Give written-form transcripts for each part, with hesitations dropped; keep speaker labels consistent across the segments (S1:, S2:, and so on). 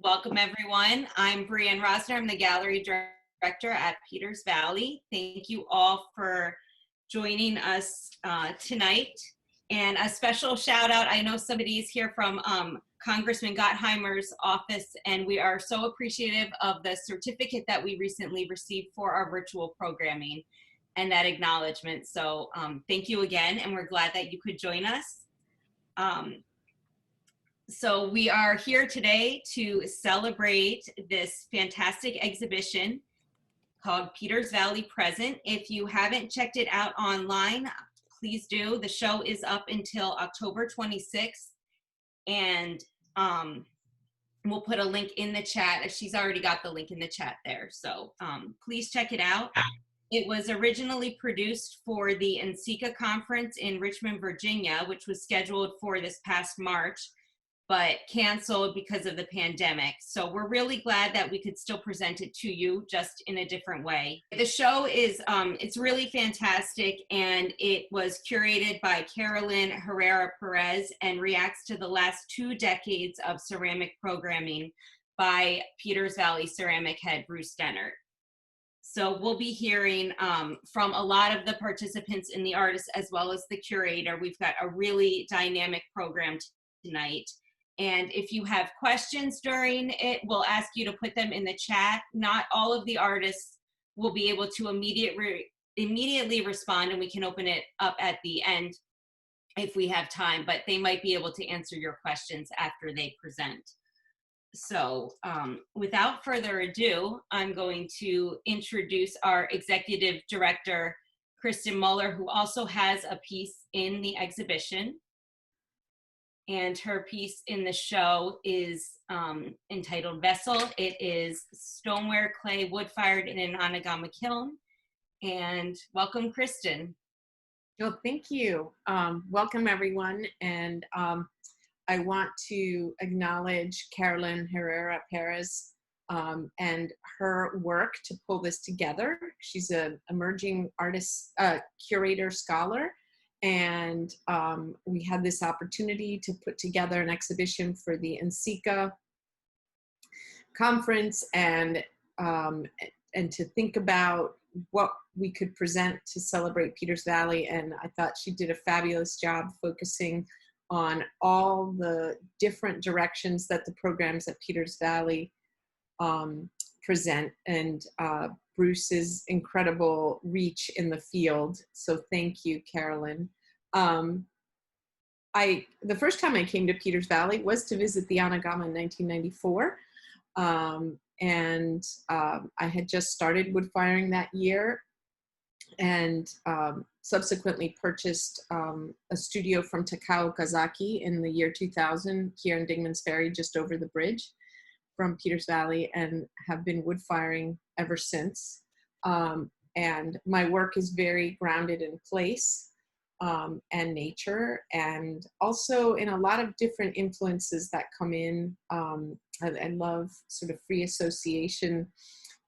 S1: Welcome everyone. I'm Brienne Rosner. I'm the Gallery Director at Peters Valley. Thank you all for joining us tonight. And a special shout out, I know somebody is here from Congressman Gottheimer's office, and we are so appreciative of the certificate that we recently received for our virtual programming and that acknowledgement. So thank you again, and we're glad that you could join us. So we are here today to celebrate this fantastic exhibition called Peters Valley Present. If you haven't checked it out online, please do. The show is up until October 26th, and we'll put a link in the chat. She's already got the link in the chat there, so please check it out. It was originally produced for the NCECA conference in Richmond, Virginia, which was scheduled for this past March, but canceled because of the pandemic. So we're really glad that we could still present it to you, just in a different way. The show is, it's really fantastic, and it was curated by Carolyn Herrera-Perez and reacts to the last 2 decades of ceramic programming by Peters Valley ceramic head Bruce Dehnert. So we'll be hearing from a lot of the participants and the artists, as well as the curator. We've got a really dynamic program tonight. And if you have questions during it, we'll ask you to put them in the chat. Not all of the artists will be able to immediately respond, and we can open it up at the end if we have time, but they might be able to answer your questions after they present. So without further ado, I'm going to introduce our executive director, Kristin Muller, who also has a piece in the exhibition. And her piece in the show is entitled Vessel. It is stoneware, clay, wood-fired in an anagama kiln. And welcome, Kristin.
S2: Well, thank you. Welcome, everyone. And I want to acknowledge Carolyn Herrera-Perez and her work to pull this together. She's an emerging artist, curator, scholar. And we had this opportunity to put together an exhibition for the NCECA conference and to think about what we could present to celebrate Peters Valley. And I thought she did a fabulous job focusing on all the different directions that the programs at Peters Valley present, and Bruce's incredible reach in the field. So thank you, Carolyn. The first time I came to Peters Valley was to visit the Anagama in 1994. And I had just started wood firing that year, and subsequently purchased a studio from Takao Okazaki in the year 2000 here in Dingman's Ferry, just over the bridge from Peters Valley, and have been wood firing ever since. And my work is very grounded in place and nature, and also in a lot of different influences that come in. I love sort of free association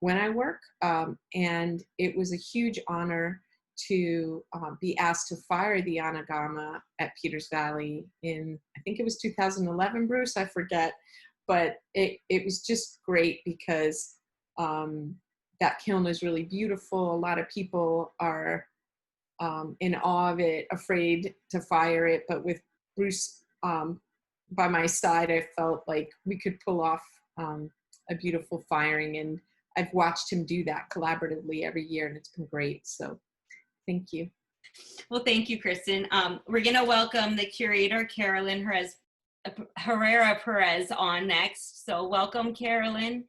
S2: when I work, and it was a huge honor to be asked to fire the anagama at Peters Valley in, I think it was 2011, Bruce, I forget. But it was just great because that kiln is really beautiful. A lot of people are in awe of it, afraid to fire it. But with Bruce by my side, I felt like we could pull off a beautiful firing. And I've watched him do that collaboratively every year, and it's been great. So thank you.
S1: Well, thank you, Kristin. We're going to welcome the curator, Carolyn Herrera-Perez, on next. So welcome, Carolyn.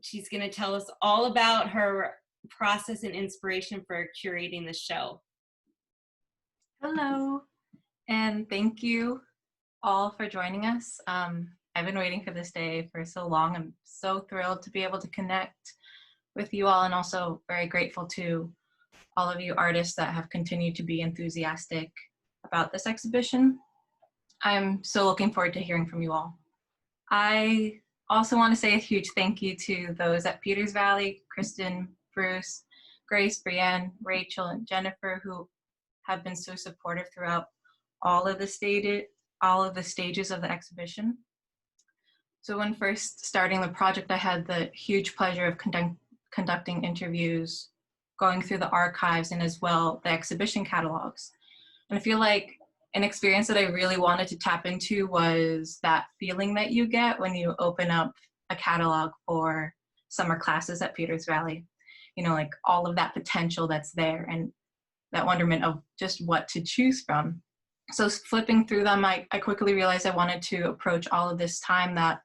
S1: She's going to tell us all about her process and inspiration for curating the show.
S3: Hello, and thank you all for joining us. I've been waiting for this day for so long. I'm so thrilled to be able to connect with you all, and also very grateful to all of you artists that have continued to be enthusiastic about this exhibition. I'm so looking forward to hearing from you all. I also want to say a huge thank you to those at Peters Valley, Kristin, Bruce, Grace, Brienne, Rachel, and Jennifer, who have been so supportive throughout all of the stages of the exhibition. So when first starting the project, I had the huge pleasure of conducting interviews, going through the archives, and as well the exhibition catalogs. And I feel like an experience that I really wanted to tap into was that feeling that you get when you open up a catalog for summer classes at Peters Valley. You know, like all of that potential that's there and that wonderment of just what to choose from. So flipping through them, I quickly realized I wanted to approach all of this time that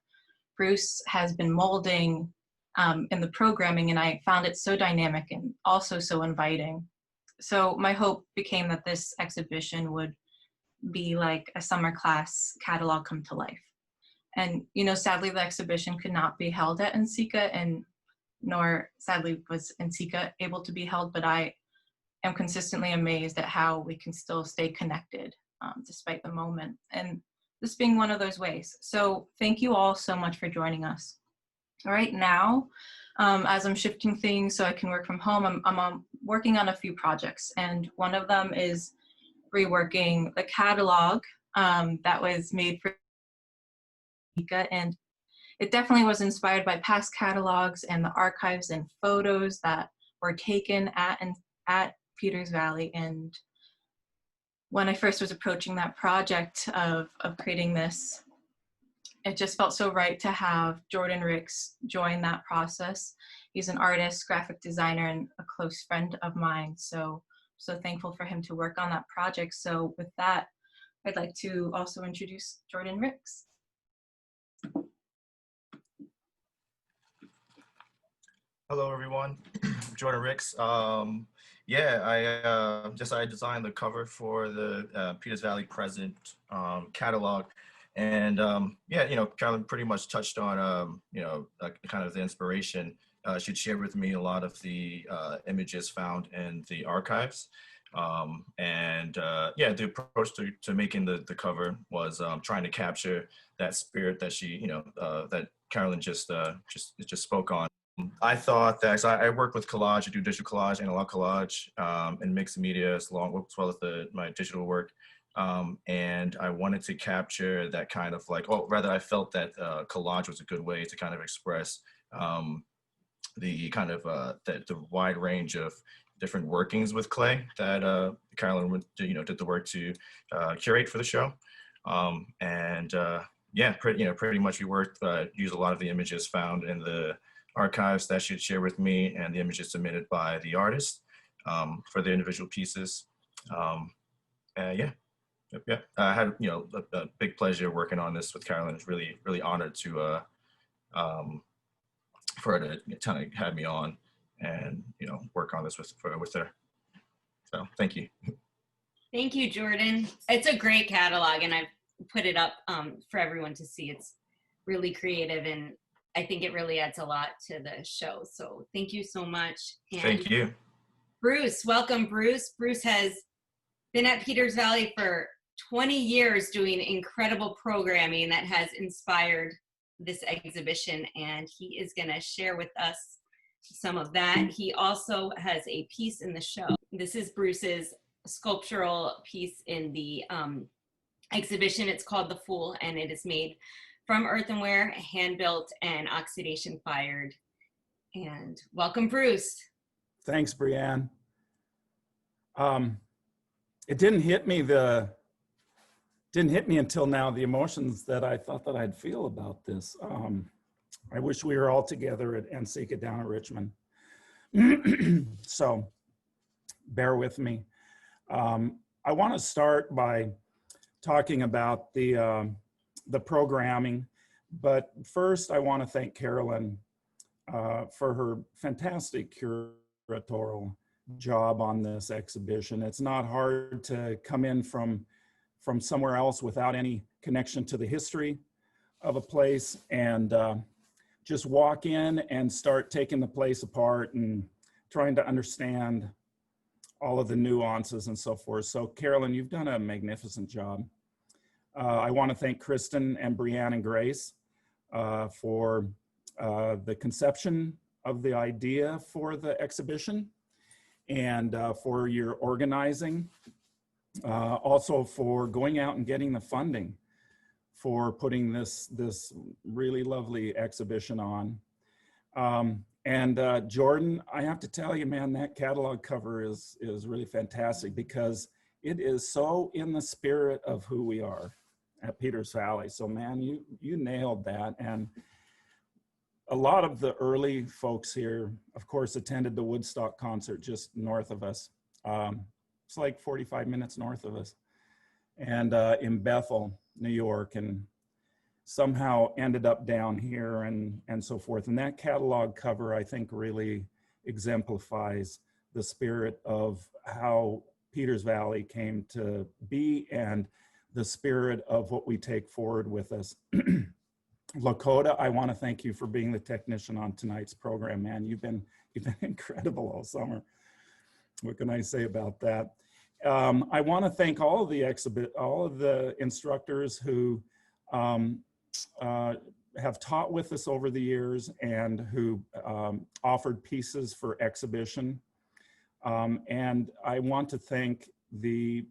S3: Bruce has been molding in the programming, and I found it so dynamic and also so inviting. So my hope became that this exhibition would be like a summer class catalog come to life. And, you know, sadly, the exhibition could not be held at NCECA, and nor sadly was NCECA able to be held, but I am consistently amazed at how we can still stay connected despite the moment. And this being one of those ways. So thank you all so much for joining us. All right, now, as I'm shifting things so I can work from home, I'm working on a few projects, and one of them is reworking the catalog that was made for NCECA, and it definitely was inspired by past catalogs and the archives and photos that were taken at Peters Valley. And when I first was approaching that project of creating this, it just felt so right to have Jordan Ricks join that process. He's an artist, graphic designer, and a close friend of mine. So thankful for him to work on that project. So with that, I'd like to also introduce Jordan Ricks.
S4: Hello, everyone. Jordan Ricks. I designed the cover for the Peters Valley Present catalog, and Carolyn pretty much touched on kind of the inspiration. She'd shared with me a lot of the images found in the archives, the approach to making the cover was trying to capture that spirit that that Carolyn just spoke on. I thought that, so I work with collage, I do digital collage, analog collage, and mixed media as well as my digital work. And I wanted to capture that kind of I felt that collage was a good way to kind of express the kind of the wide range of different workings with clay that Carolyn did the work to curate for the show. Pretty much we worked, used a lot of the images found in the archives that she'd share with me and the images submitted by the artist for the individual pieces. I had a big pleasure working on this with Carolyn. It's really honored to for her to kind of have me on and work on this with her. So thank you.
S1: Thank you, Jordan. It's a great catalog, and I've put it up for everyone to see. It's really creative, and I think it really adds a lot to the show. So thank you so much. And
S4: thank you.
S1: Bruce, welcome, Bruce. Bruce has been at Peters Valley for 20 years doing incredible programming that has inspired this exhibition, and he is going to share with us some of that. He also has a piece in the show. This is Bruce's sculptural piece in the exhibition. It's called The Fool, and it is made from earthenware, hand-built, and oxidation fired. And welcome, Bruce.
S5: Thanks, Brienne. It didn't hit me until now, the emotions that I thought that I'd feel about this. I wish we were all together at NCECA down at Richmond. So bear with me. I want to start by talking about the programming, but first I want to thank Carolyn for her fantastic curatorial job on this exhibition. It's not hard to come in from somewhere else without any connection to the history of a place and just walk in and start taking the place apart and trying to understand all of the nuances and so forth. So Carolyn, you've done a magnificent job. I want to thank Kristin and Brienne and Grace for the conception of the idea for the exhibition and for your organizing. Also for going out and getting the funding for putting this really lovely exhibition on. Jordan, I have to tell you, man, that catalog cover is really fantastic because it is so in the spirit of who we are at Peters Valley. So man, you nailed that. And a lot of the early folks here, of course, attended the Woodstock concert just north of us. It's like 45 minutes north of us, and in Bethel, New York, and somehow ended up down here and so forth. And that catalog cover, I think, really exemplifies the spirit of how Peters Valley came to be and the spirit of what we take forward with us. Lakota, I want to thank you for being the technician on tonight's program, man. You've been incredible all summer. What can I say about that? I want to thank all of the instructors who have taught with us over the years and who offered pieces for exhibition. And I want to thank the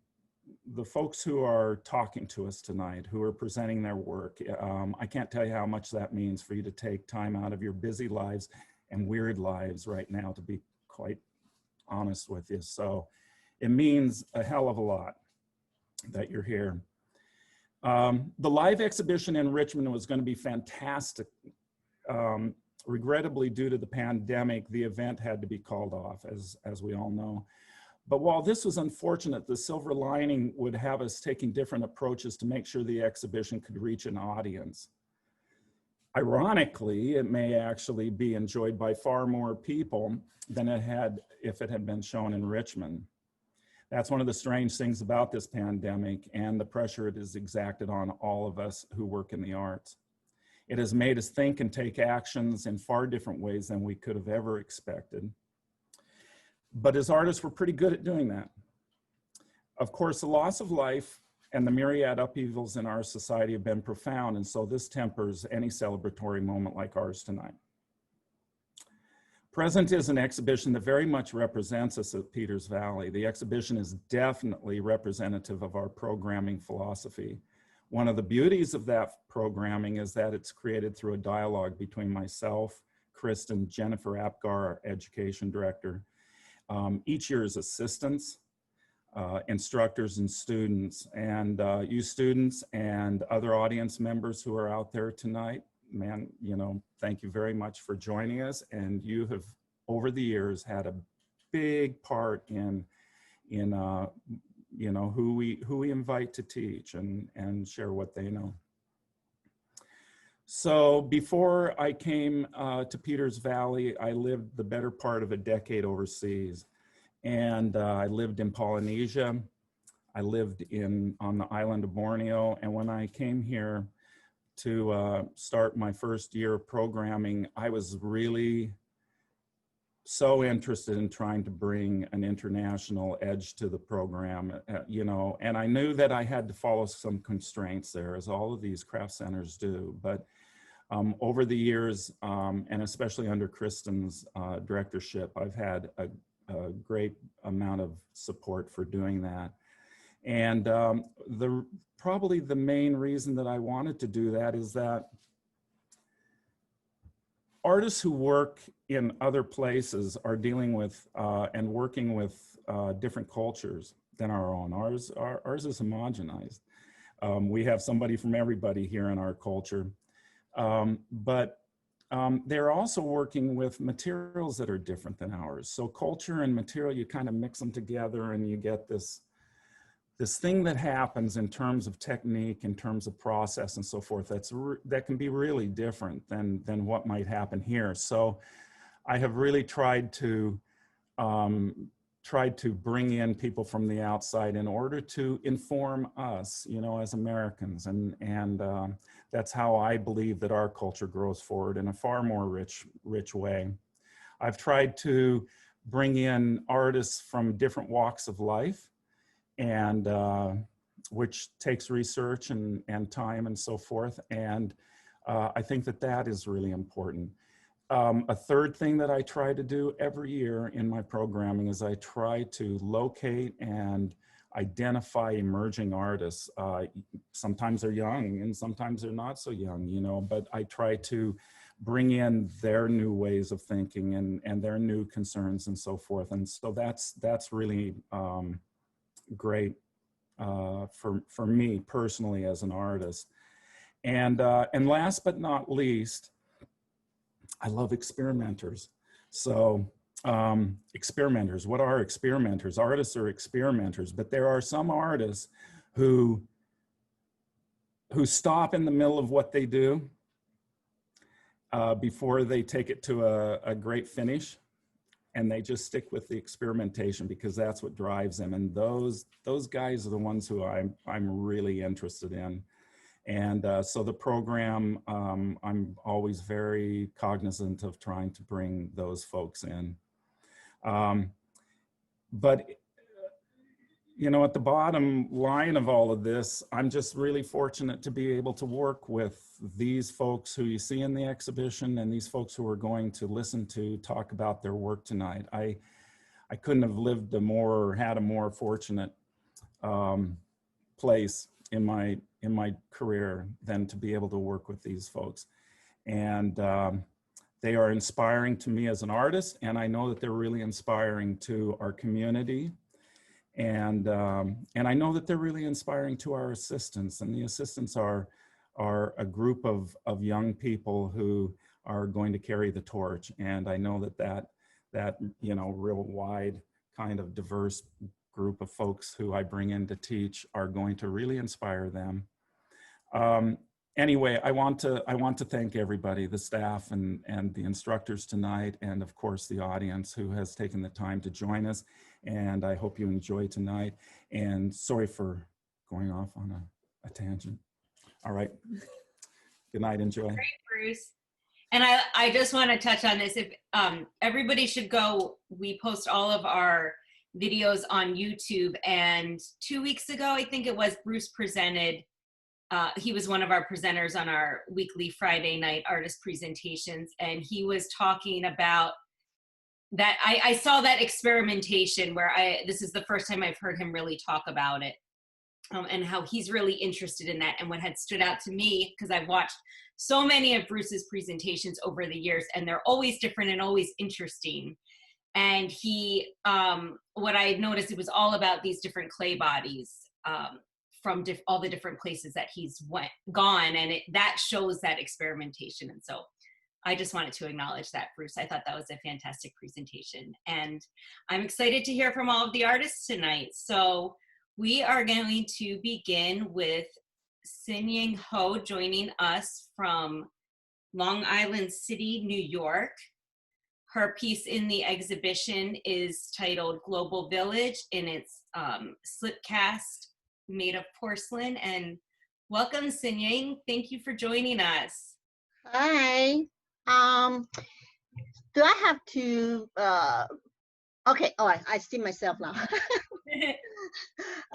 S5: folks who are talking to us tonight, who are presenting their work. I can't tell you how much that means for you to take time out of your busy lives and weird lives right now, to be quite honest with you. So it means a hell of a lot that you're here. The live exhibition in Richmond was going to be fantastic. Regrettably, due to the pandemic, the event had to be called off, as we all know. But while this was unfortunate, the silver lining would have us taking different approaches to make sure the exhibition could reach an audience. Ironically, it may actually be enjoyed by far more people than it had if it had been shown in Richmond. That's one of the strange things about this pandemic and the pressure it has exacted on all of us who work in the arts. It has made us think and take actions in far different ways than we could have ever expected. But as artists, we're pretty good at doing that. Of course, the loss of life and the myriad upheavals in our society have been profound, and so this tempers any celebratory moment like ours tonight. Present is an exhibition that very much represents us at Peters Valley. The exhibition is definitely representative of our programming philosophy. One of the beauties of that programming is that it's created through a dialogue between myself, Kristin, Jennifer Apgar, our education director, each year's assistants, instructors and students, and you students and other audience members who are out there tonight, man, thank you very much for joining us. And you have, over the years, had a big part in who we invite to teach and share what they know. So before I came to Peters Valley, I lived the better part of a decade overseas. And I lived in Polynesia. I lived on the island of Borneo. And when I came here to start my first year of programming, I was really so interested in trying to bring an international edge to the program, and I knew that I had to follow some constraints there, as all of these craft centers do. But over the years, and especially under Kristin's directorship, I've had a great amount of support for doing that. And probably the main reason that I wanted to do that is that artists who work in other places are dealing with and working with different cultures than our own. Ours is homogenized. We have somebody from everybody here in our culture. But they're also working with materials that are different than ours. So culture and material, you kind of mix them together and you get this thing that happens in terms of technique, in terms of process and so forth, that can be really different than what might happen here. So I have really tried to bring in people from the outside in order to inform us, as Americans. And that's how I believe that our culture grows forward in a far more rich way. I've tried to bring in artists from different walks of life, and which takes research and time and so forth. And I think that is really important. A third thing that I try to do every year in my programming is I try to locate and identify emerging artists. Sometimes they're young and sometimes they're not so young, you know, but I try to bring in their new ways of thinking and their new concerns and so forth. And so that's really great for me personally as an artist. And last but not least, I love experimenters. So experimenters, what are experimenters? Artists are experimenters, but there are some artists who stop in the middle of what they do before they take it to a great finish, and they just stick with the experimentation because that's what drives them. And those guys are the ones who I'm really interested in. And so the program, I'm always very cognizant of trying to bring those folks in. But you know, at the bottom line of all of this, I'm just really fortunate to be able to work with these folks who you see in the exhibition and these folks who are going to listen to talk about their work tonight. I couldn't have lived a more, had a more fortunate place in my career than to be able to work with these folks. And they are inspiring to me as an artist, and I know that they're really inspiring to our community. And I know that they're really inspiring to our assistants, and the assistants are a group of young people who are going to carry the torch. And I know that you know, real wide kind of diverse group of folks who I bring in to teach are going to really inspire them. Anyway, I want to thank everybody, the staff and the instructors tonight, and of course the audience who has taken the time to join us. And I hope you enjoy tonight. And sorry for going off on a tangent. All right. Good night. Enjoy.
S1: Great, Bruce. And I just want to touch on this. If everybody should go, we post all of our videos on YouTube. And 2 weeks ago, I think it was, Bruce presented. He was one of our presenters on our weekly Friday night artist presentations. And he was talking about that. I saw that experimentation where this is the first time I've heard him really talk about it, and how he's really interested in that. And what had stood out to me, because I've watched so many of Bruce's presentations over the years, and they're always different and always interesting. And he, what I noticed, it was all about these different clay bodies from all the different places that he's gone, and that shows that experimentation. And so I just wanted to acknowledge that, Bruce. I thought that was a fantastic presentation. And I'm excited to hear from all of the artists tonight. So we are going to begin with Sin-Ying Ho joining us from Long Island City, New York. Her piece in the exhibition is titled Global Village, and it's slip cast made of porcelain. And welcome, Sin-Ying. Thank you for joining us.
S6: Hi. Do I have to, okay, all right, I see myself now. Okay.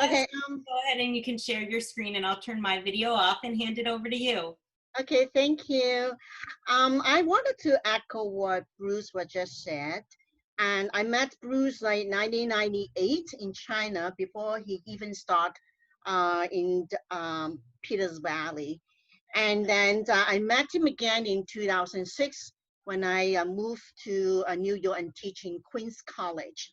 S1: Go ahead and you can share your screen, and I'll turn my video off and hand it over to you.
S6: Okay, thank you. I wanted to echo what Bruce was just said. And I met Bruce like 1998 in China before he even started in Peters Valley. And then I met him again in 2006 when I moved to New York and teaching Queens College.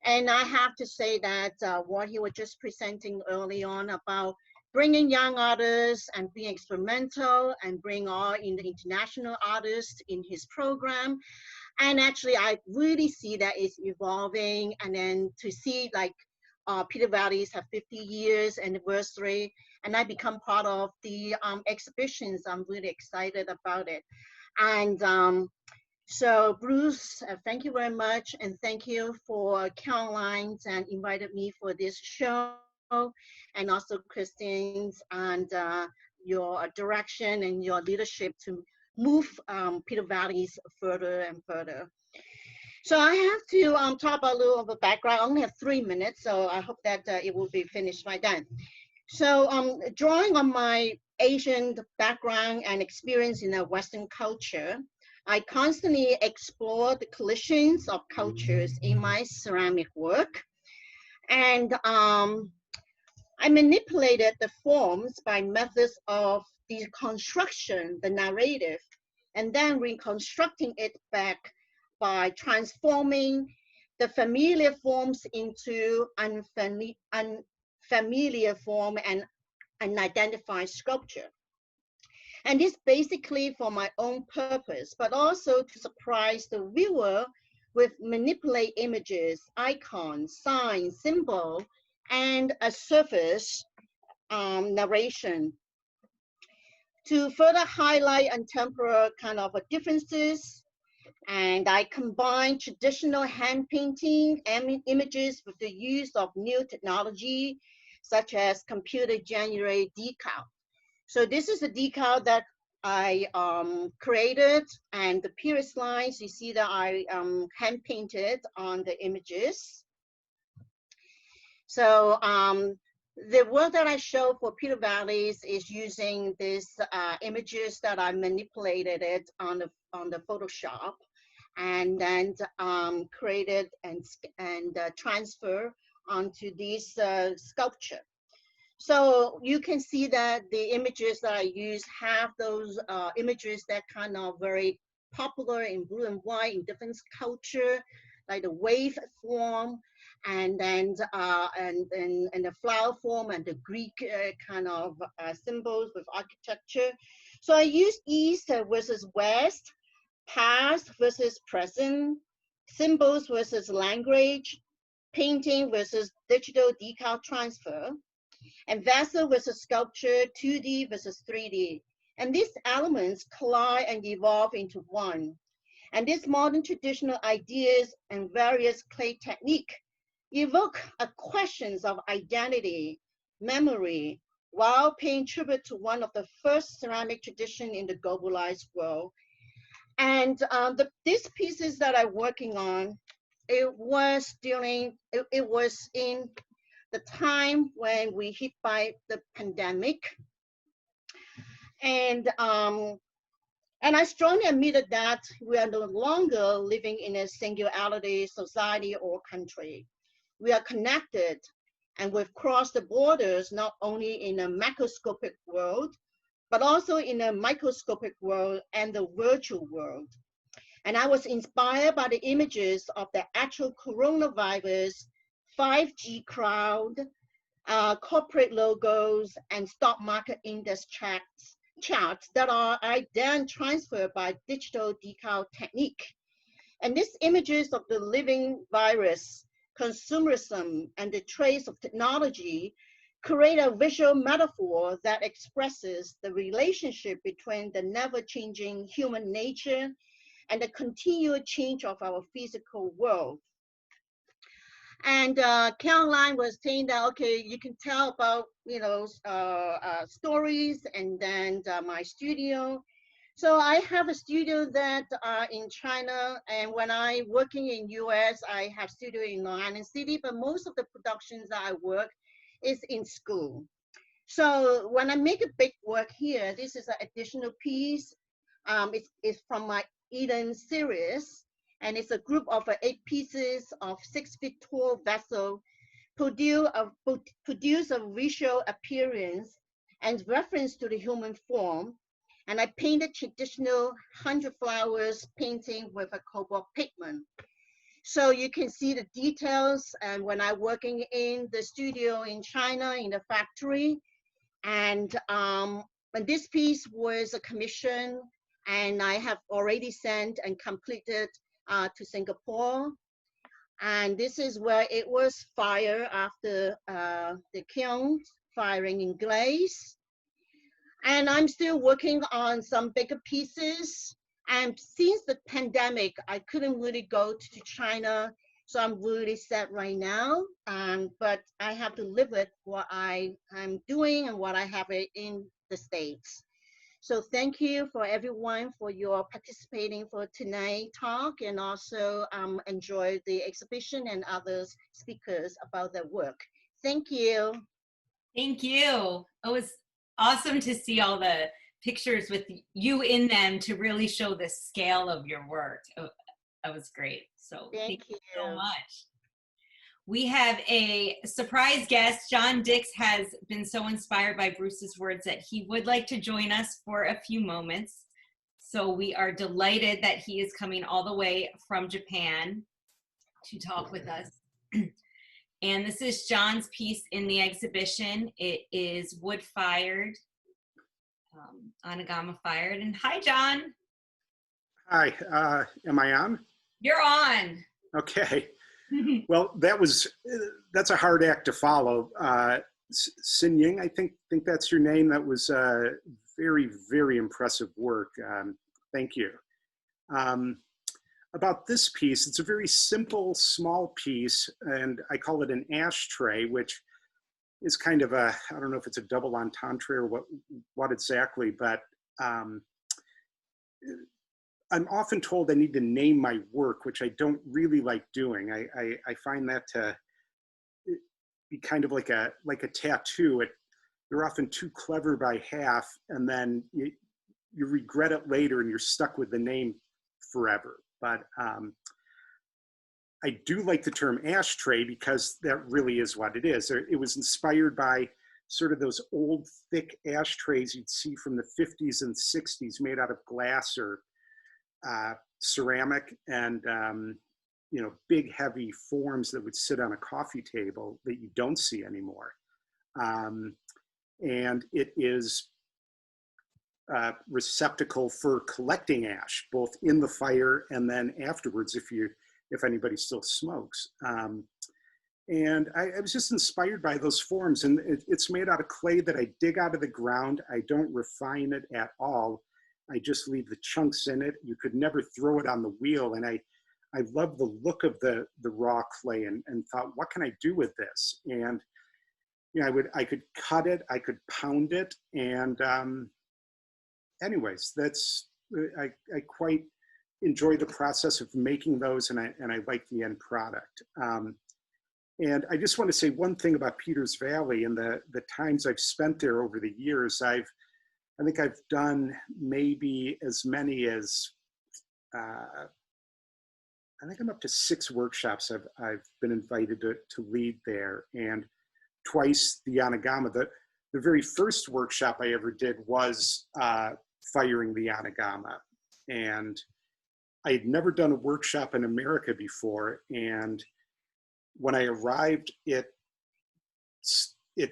S6: And I have to say that what he was just presenting early on about bringing young artists and being experimental and bring all in the international artists in his program. And actually, I really see that it's evolving. And then to see like Peter Valley's have 50 years anniversary, and I become part of the exhibitions. I'm really excited about it. And so Bruce, thank you very much. And thank you for Caroline and invited me for this show, and also Kristin's and your direction and your leadership to move Peter Valley's further and further. So I have to talk about a little of the background. I only have 3 minutes, so I hope that it will be finished by then. So drawing on my Asian background and experience in a Western culture, I constantly explore the collisions of cultures in my ceramic work. And I manipulated the forms by methods of deconstruction, the narrative, and then reconstructing it back by transforming the familiar forms into unfamiliar form and unidentified sculpture. And this basically for my own purpose, but also to surprise the viewer with manipulate images, icons, signs, symbol, and a surface narration to further highlight contemporary kind of differences. And I combine traditional hand painting images with the use of new technology, such as computer-generated decal. So this is a decal that I created, and the previous slides, you see that I hand painted on the images. So the work that I show for Peter Valleys is using these images that I manipulated it on the Photoshop, and then created and transfer onto this sculpture. So you can see that the images that I use have those images that kind of very popular in blue and white in different culture, like the wave form, and then and the flower form and the Greek kind of symbols with architecture. So I use East versus West, past versus present, symbols versus language, painting versus digital decal transfer, and vessel versus sculpture, 2D versus 3D. And these elements collide and evolve into one. And these modern traditional ideas and various clay technique evoke questions of identity, memory, while paying tribute to one of the first ceramic tradition in the globalized world. And these pieces that I'm working on, it was in the time when we hit by the pandemic. And I strongly admitted that we are no longer living in a singularity society or country. We are connected, and we've crossed the borders not only in a macroscopic world, but also in a microscopic world and the virtual world. And I was inspired by the images of the actual coronavirus, 5G crowd, corporate logos, and stock market index charts that I then transferred by digital decal technique. And these images of the living virus, consumerism, and the trace of technology create a visual metaphor that expresses the relationship between the never-changing human nature and the continued change of our physical world. And Caroline was saying that, okay, you can tell about, stories, and then my studio. So I have a studio that in China, and when I working in US, I have studio in Long Island City, but most of the productions that I work is in school. So when I make a big work here, this is an additional piece. It's from my Eden series, and it's a group of 8 pieces of 6 feet tall vessel, produce a visual appearance and reference to the human form. And I painted traditional 100 flowers painting with a cobalt pigment. So you can see the details, and when I'm working in the studio in China, in the factory, and this piece was a commission, and I have already sent and completed to Singapore. And this is where it was fired after the kiln firing in glaze. And I'm still working on some bigger pieces. And since the pandemic, I couldn't really go to China. So I'm really sad right now. But I have to live with what I am doing and what I have in the States. So thank you for everyone for your participating for tonight's talk, and also enjoy the exhibition and other speakers about their work. Thank you.
S1: Thank you. It was awesome to see all the pictures with you in them to really show the scale of your work. That was great. So thank you so much. We have a surprise guest. John Dix has been so inspired by Bruce's words that he would like to join us for a few moments. So we are delighted that he is coming all the way from Japan to talk with us. And this is John's piece in the exhibition. It is wood-fired, Anagama-fired. And hi, John.
S7: Hi, am I on?
S1: You're on.
S7: Okay. Well, that's a hard act to follow. Sin-Ying, I think that's your name. That was very, very impressive work. Thank you. About this piece, it's a very simple, small piece, and I call it an ashtray, which is kind of a, I don't know if it's a double entendre or what exactly, but I'm often told I need to name my work, which I don't really like doing. I find that to be kind of like a tattoo. They're often too clever by half, and then you regret it later and you're stuck with the name forever. But I do like the term ashtray because that really is what it is. It was inspired by sort of those old thick ashtrays you'd see from the 50s and 60s made out of glass or ceramic, and big heavy forms that would sit on a coffee table that you don't see anymore. And it is a receptacle for collecting ash, both in the fire and then afterwards if anybody still smokes. And I was just inspired by those forms, and it's made out of clay that I dig out of the ground. I don't refine it at all. I just leave the chunks in it. You could never throw it on the wheel. And I love the look of the raw clay, and thought, what can I do with this? And I could cut it, I could pound it, and anyways, I quite enjoy the process of making those, and I like the end product. And I just want to say one thing about Peters Valley and the times I've spent there over the years. I think I've done maybe as many as, I think I'm up to 6 workshops I've been invited to lead there, and twice the Anagama. The very first workshop I ever did was firing the Anagama, and I had never done a workshop in America before, and when I arrived, it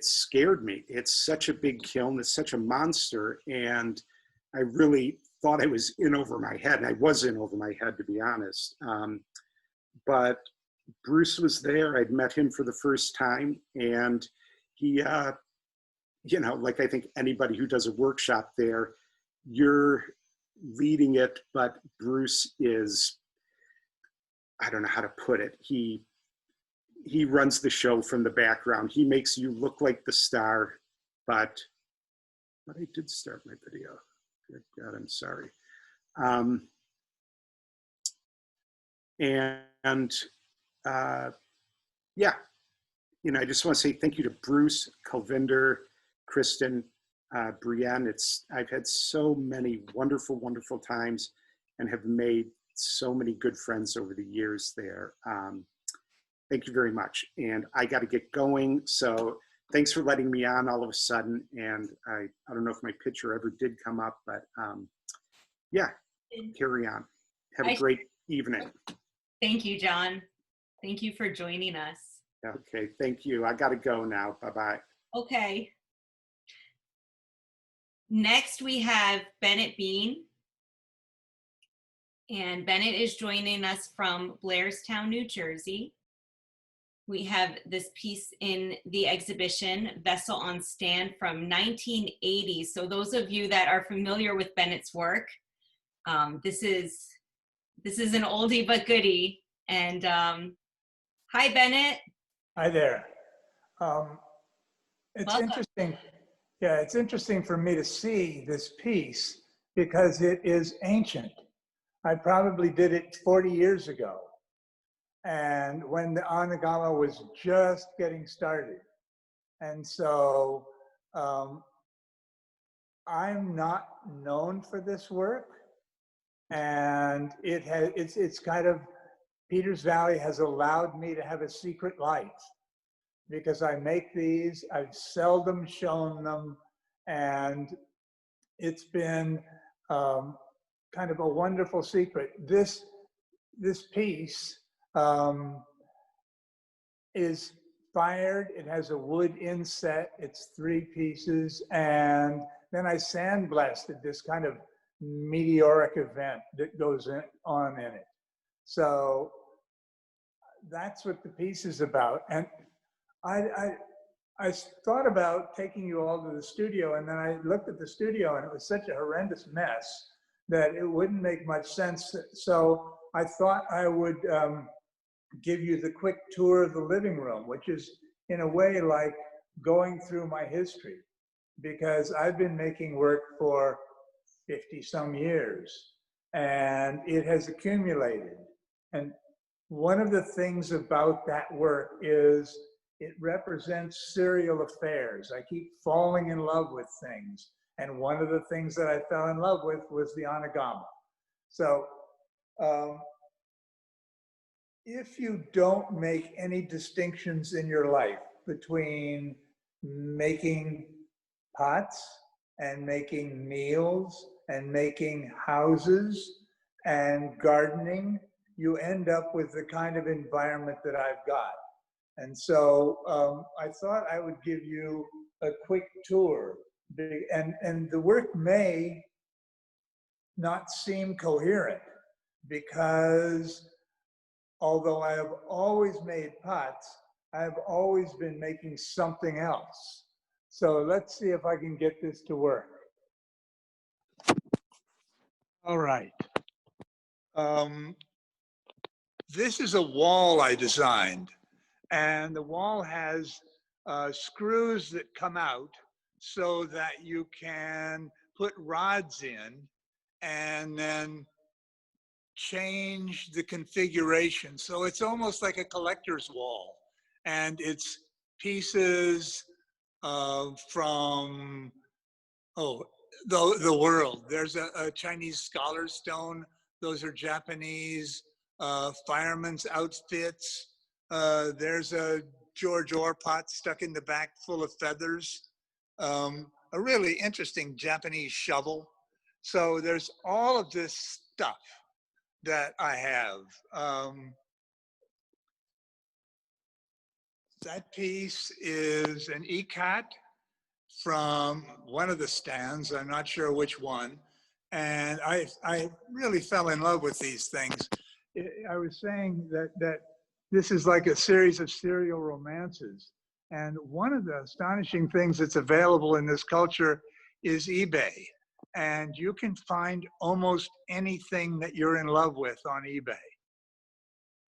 S7: scared me. It's such a big kiln, it's such a monster, and I really thought I was in over my head, and I was in over my head, to be honest. But Bruce was there. I'd met him for the first time, and he, like I think anybody who does a workshop there, you're leading it, but Bruce is, I don't know how to put it. He runs the show from the background. He makes you look like the star, but I did start my video. Good God, I'm sorry. Yeah, I just want to say thank you to Bruce, Kalvinder, Kristin, Brienne. I've had so many wonderful, wonderful times and have made so many good friends over the years there. Thank you very much. And I got to get going. So thanks for letting me on all of a sudden. And I don't know if my picture ever did come up, but yeah, carry on. Have a great evening.
S1: Thank you, John. Thank you for joining us.
S7: Okay, thank you. I got to go now. Bye-bye.
S1: Okay. Next, we have Bennett Bean. And Bennett is joining us from Blairstown, New Jersey. We have this piece in the exhibition, Vessel on Stand, from 1980. So those of you that are familiar with Bennett's work, this is an oldie but goodie. And hi, Bennett.
S8: Hi there. It's
S1: Welcome.
S8: interesting. Yeah, it's interesting for me to see this piece because it is ancient. I probably did it 40 years ago. And when the Anagama was just getting started. And so I'm not known for this work. And it's kind of Peters Valley has allowed me to have a secret life because I make these, I've seldom shown them, and it's been kind of a wonderful secret. This piece is fired. It has a wood inset. It's 3 pieces. And then I sandblasted this kind of meteoric event that goes on in it. So that's what the piece is about. And I thought about taking you all to the studio, and then I looked at the studio and it was such a horrendous mess that it wouldn't make much sense. So I thought I would give you the quick tour of the living room, which is in a way like going through my history, because I've been making work for 50 some years and it has accumulated. And one of the things about that work is it represents serial affairs. I keep falling in love with things. And one of the things that I fell in love with was the Anagama. So if you don't make any distinctions in your life between making pots and making meals and making houses and gardening, you end up with the kind of environment that I've got. And so I thought I would give you a quick tour. And the work may not seem coherent because although I have always made pots, I have always been making something else. So let's see if I can get this to work. All right. This is a wall I designed, and the wall has screws that come out so that you can put rods in and then change the configuration. So it's almost like a collector's wall, and it's pieces from the world. There's a Chinese scholar's stone. Those are Japanese firemen's outfits. There's a George Orr pot stuck in the back full of feathers. A really interesting Japanese shovel. So there's all of this stuff that I have. That piece is an ikat from one of the stands. I'm not sure which one. And I really fell in love with these things. I was saying that this is like a series of serial romances. And one of the astonishing things that's available in this culture is eBay. And you can find almost anything that you're in love with on eBay.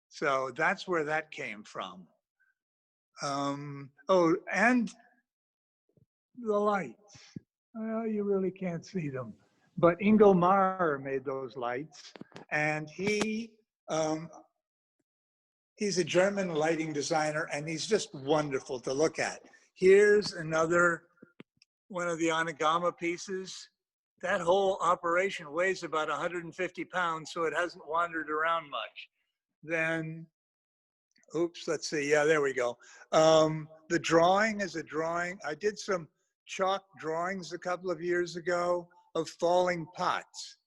S8: So that's where that came from. Oh, and the lights. Well, you really can't see them. But Ingo Maher made those lights, and he's a German lighting designer, and he's just wonderful to look at. Here's another one of the Anagama pieces. That whole operation weighs about 150 pounds, so it hasn't wandered around much. Then, oops, let's see. Yeah, there we go. The drawing is a drawing. I did some chalk drawings a couple of years ago of falling pots.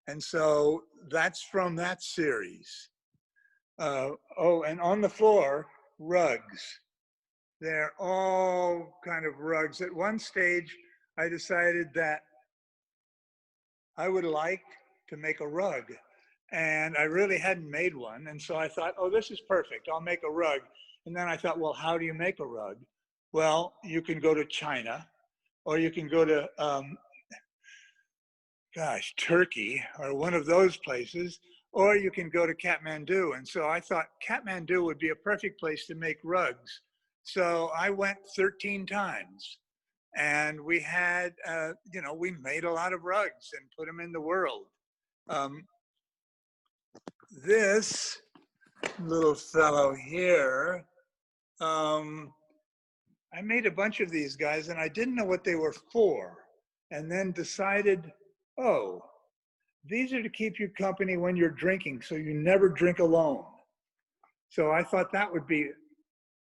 S8: And so that's from that series. Oh, and on the floor, rugs. They're all kind of rugs. At one stage, I decided that I would like to make a rug. And I really hadn't made one. And so I thought, oh, this is perfect. I'll make a rug. And then I thought, well, how do you make a rug? Well, you can go to China, or you can go to, Turkey, or one of those places, or you can go to Kathmandu. And so I thought Kathmandu would be a perfect place to make rugs. So I went 13 times. And we had, we made a lot of rugs and put them in the world. This little fellow here, I made a bunch of these guys and I didn't know what they were for. And then decided, oh, these are to keep you company when you're drinking, so you never drink alone. So I thought that would be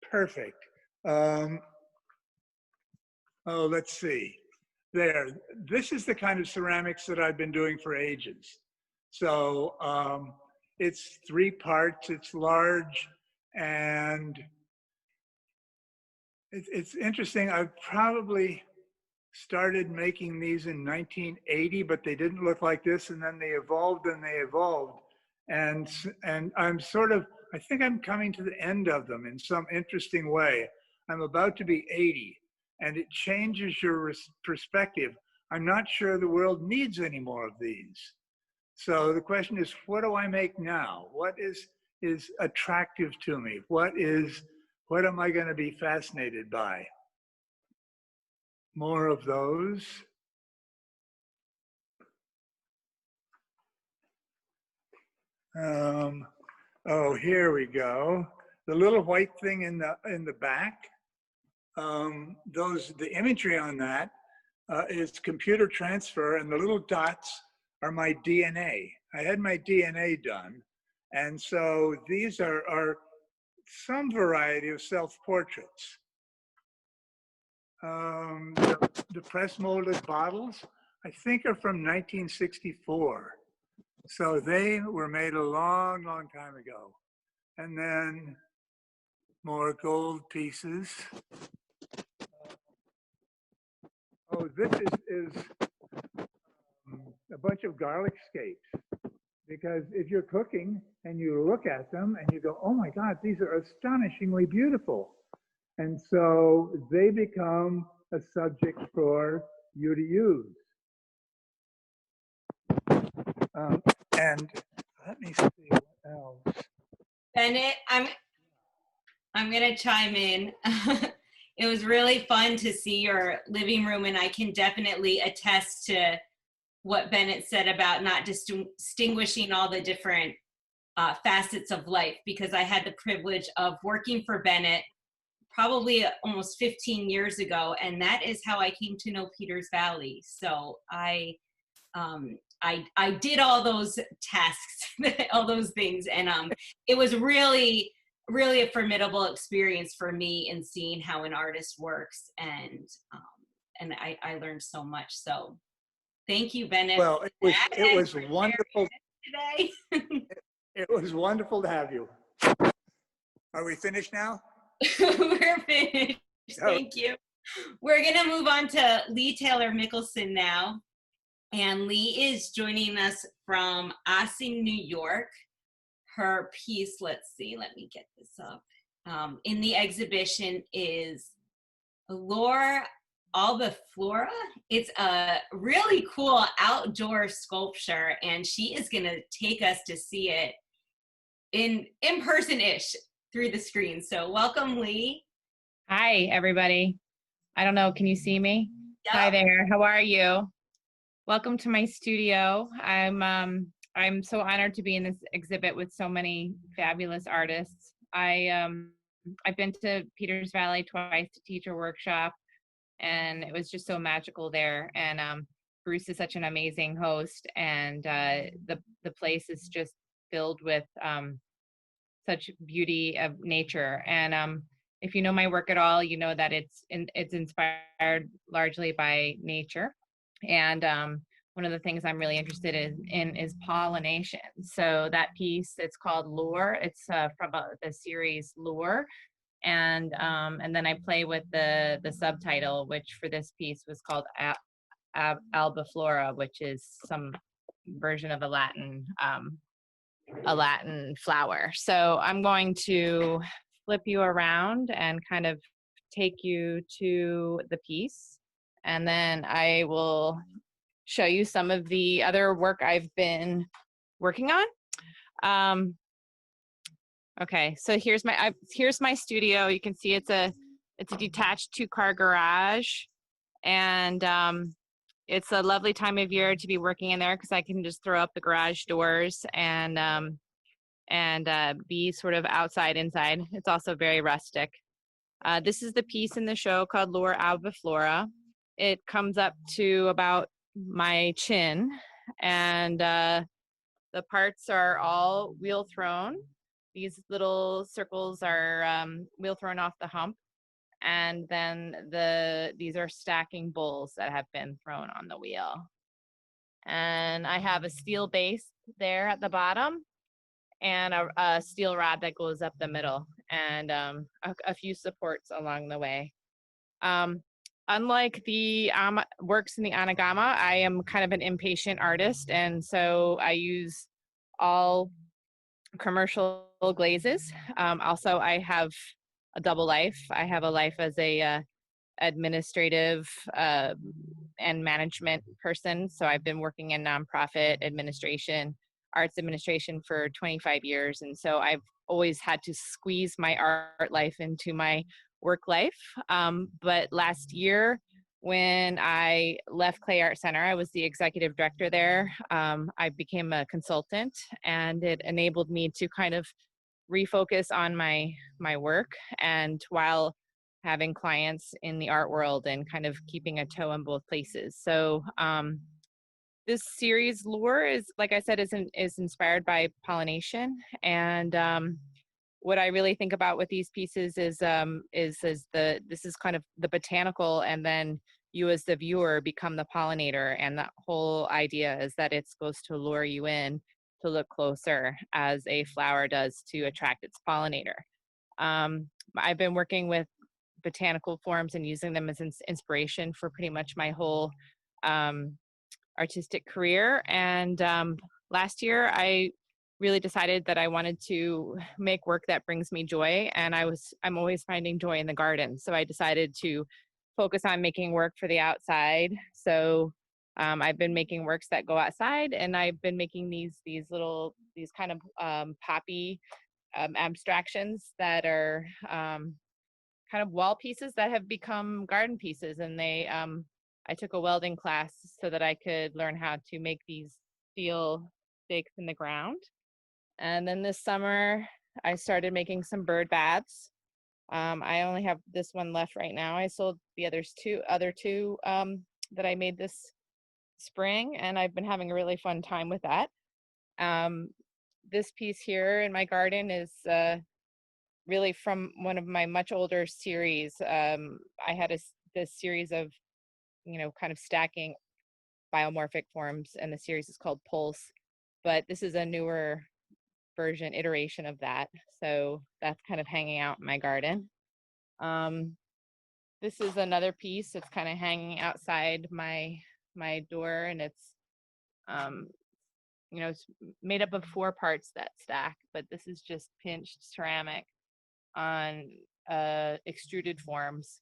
S8: perfect. Oh, let's see. There, this is the kind of ceramics that I've been doing for ages. So it's 3 parts, it's large, and it's interesting. I probably started making these in 1980, but they didn't look like this, and then they evolved and they evolved. And I'm sort of, I think I'm coming to the end of them in some interesting way. I'm about to be 80, and it changes your perspective. I'm not sure the world needs any more of these. So the question is, what do I make now? What is attractive to me? What am I going to be fascinated by? More of those. Oh, here we go. The little white thing in the back. The imagery on that is computer transfer, and the little dots are my DNA. I had my DNA done, and so these are some variety of self-portraits. The press molded bottles, I think, are from 1964. So they were made a long, long time ago. And then more gold pieces. Oh, this is a bunch of garlic scapes. Because if you're cooking and you look at them and you go, oh my God, these are astonishingly beautiful. And so they become a subject for you to use. And let me see what else.
S1: Bennett, I'm gonna chime in. It was really fun to see your living room, and I can definitely attest to what Bennett said about not distinguishing all the different facets of life, because I had the privilege of working for Bennett probably almost 15 years ago, and that is how I came to know Peters Valley. So I did all those tasks, all those things, and it was really a formidable experience for me in seeing how an artist works, and I learned so much. So thank you, Bennett.
S8: Well, it was wonderful
S1: today.
S8: It was wonderful to have you. Are we finished now?
S1: We're finished. Thank you. We're gonna move on to Leigh Taylor Mickelson now. And Leigh is joining us from Ossing, New York. Her piece, let's see, let me get this up. In the exhibition is Lure Albiflora. It's a really cool outdoor sculpture, and she is gonna take us to see it in person-ish through the screen. So welcome, Leigh.
S9: Hi, everybody. I don't know, can you see me?
S1: Yep.
S9: Hi there, how are you? Welcome to my studio. I'm so honored to be in this exhibit with so many fabulous artists. I've been to Peters Valley twice to teach a workshop, and it was just so magical there. And Bruce is such an amazing host, and the place is just filled with such beauty of nature. And if you know my work at all, you know that it's inspired largely by nature. And one of the things I'm really interested in is pollination. So that piece, it's called Lure. It's from the series Lure. And then I play with the subtitle, which for this piece was called Albiflora, which is some version of a Latin flower. So I'm going to flip you around and kind of take you to the piece, and then I will show you some of the other work I've been working on. Okay, so here's my studio. You can see it's a detached 2-car garage, and it's a lovely time of year to be working in there because I can just throw up the garage doors and be sort of outside, inside. It's also very rustic. This is the piece in the show called Lure Albiflora. It comes up to about my chin, and the parts are all wheel thrown, these little circles are wheel thrown off the hump. And then these are stacking bowls that have been thrown on the wheel. And I have a steel base there at the bottom and a steel rod that goes up the middle, and a few supports along the way. Unlike the works in the Anagama, I am kind of an impatient artist, and so I use all commercial glazes. Also, I have a double life. I have a life as a administrative and management person. So I've been working in nonprofit administration, arts administration for 25 years. And so I've always had to squeeze my art life into my work life. But last year, when I left Clay Art Center, I was the executive director there. I became a consultant, and it enabled me to kind of refocus on my work, and while having clients in the art world and kind of keeping a toe in both places. So this series Lure is, like I said, is inspired by pollination. And what I really think about with these pieces is this is kind of the botanical, and then you as the viewer become the pollinator. And the whole idea is that it's supposed to lure you in to look closer, as a flower does to attract its pollinator. I've been working with botanical forms and using them as inspiration for pretty much my whole artistic career. And last year, I really decided that I wanted to make work that brings me joy, and I'm always finding joy in the garden. So I decided to focus on making work for the outside. So I've been making works that go outside, and I've been making these kind of poppy abstractions that are kind of wall pieces that have become garden pieces. And I took a welding class so that I could learn how to make these steel stakes in the ground. And then this summer, I started making some bird baths. I only have this one left right now. I sold the other two that I made this spring, and I've been having a really fun time with that. This piece here in my garden is really from one of my much older series. I had this series of, kind of stacking biomorphic forms, and the series is called Pulse, but this is a newer iteration of that. So that's kind of hanging out in my garden. This is another piece. It's kind of hanging outside my door, and it's it's made up of 4 parts that stack, but this is just pinched ceramic on extruded forms.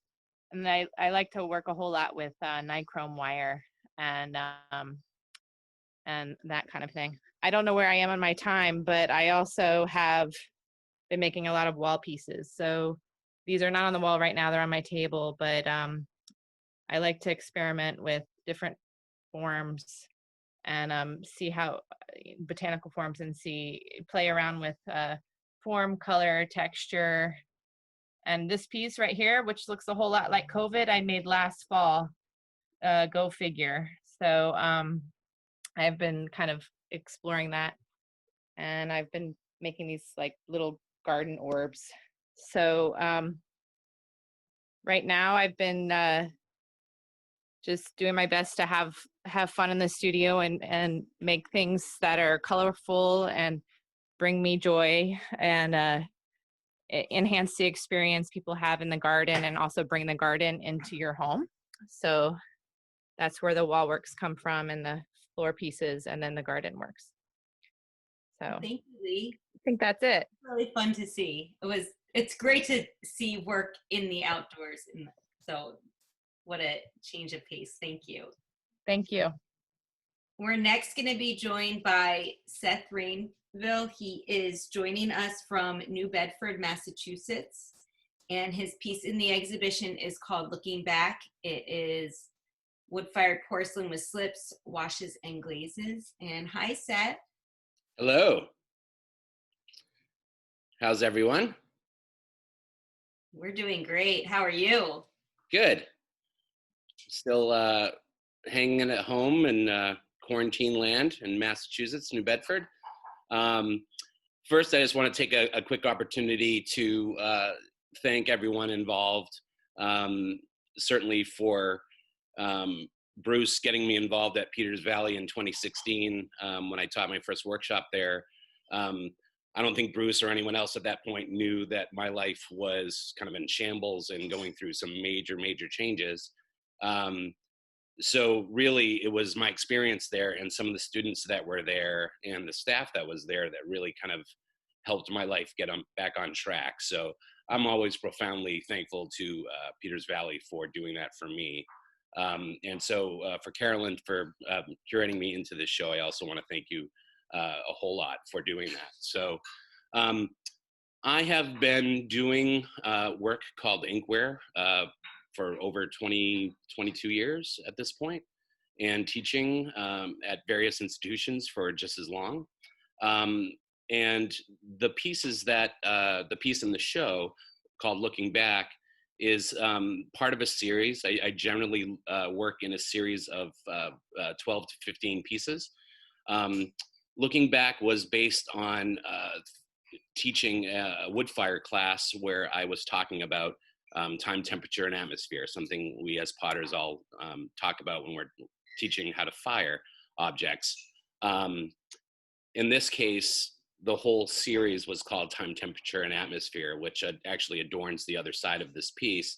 S9: And I like to work a whole lot with nichrome wire and that kind of thing. I don't know where I am on my time, but I also have been making a lot of wall pieces. So these are not on the wall right now, they're on my table, but I like to experiment with different forms and see how botanical forms, and play around with form, color, texture. And this piece right here, which looks a whole lot like COVID, I made last fall, go figure. So I've been kind of exploring that, and I've been making these like little garden orbs. So right now I've been just doing my best to have fun in the studio and make things that are colorful and bring me joy, and enhance the experience people have in the garden, and also bring the garden into your home. So that's where the wall works come from, and the floor pieces, and then the garden works. So
S1: Thank you, Leigh.
S9: I think that's it.
S1: Really fun to see. It's great to see work in the outdoors. So what a change of pace. Thank you.
S9: Thank you.
S1: We're next going to be joined by Seth Rainville. He is joining us from New Bedford, Massachusetts, and his piece in the exhibition is called Looking Back. It is wood-fired porcelain with slips, washes, and glazes. And hi, Seth.
S10: Hello. How's everyone?
S1: We're doing great. How are you?
S10: Good. Still hanging at home in quarantine land in Massachusetts, New Bedford. first, I just want to take a quick opportunity to thank everyone involved, certainly for Bruce getting me involved at Peters Valley in 2016 when I taught my first workshop there. I don't think Bruce or anyone else at that point knew that my life was kind of in shambles and going through some major, major changes. So really, it was my experience there and some of the students that were there and the staff that was there that really kind of helped my life get back on track. So I'm always profoundly thankful to Peters Valley for doing that for me. And so for Carolyn for curating me into this show, I also want to thank you a whole lot for doing that. So I have been doing work called Inkware for over 22 years at this point, and teaching at various institutions for just as long. And the pieces that, the piece in the show called Looking Back is part of a series. I generally work in a series of 12 to 15 pieces. Looking Back was based on teaching a wood fire class where I was talking about time, temperature, and atmosphere, something we as potters all talk about when we're teaching how to fire objects. In this case, the whole series was called Time, Temperature, and Atmosphere, which actually adorns the other side of this piece.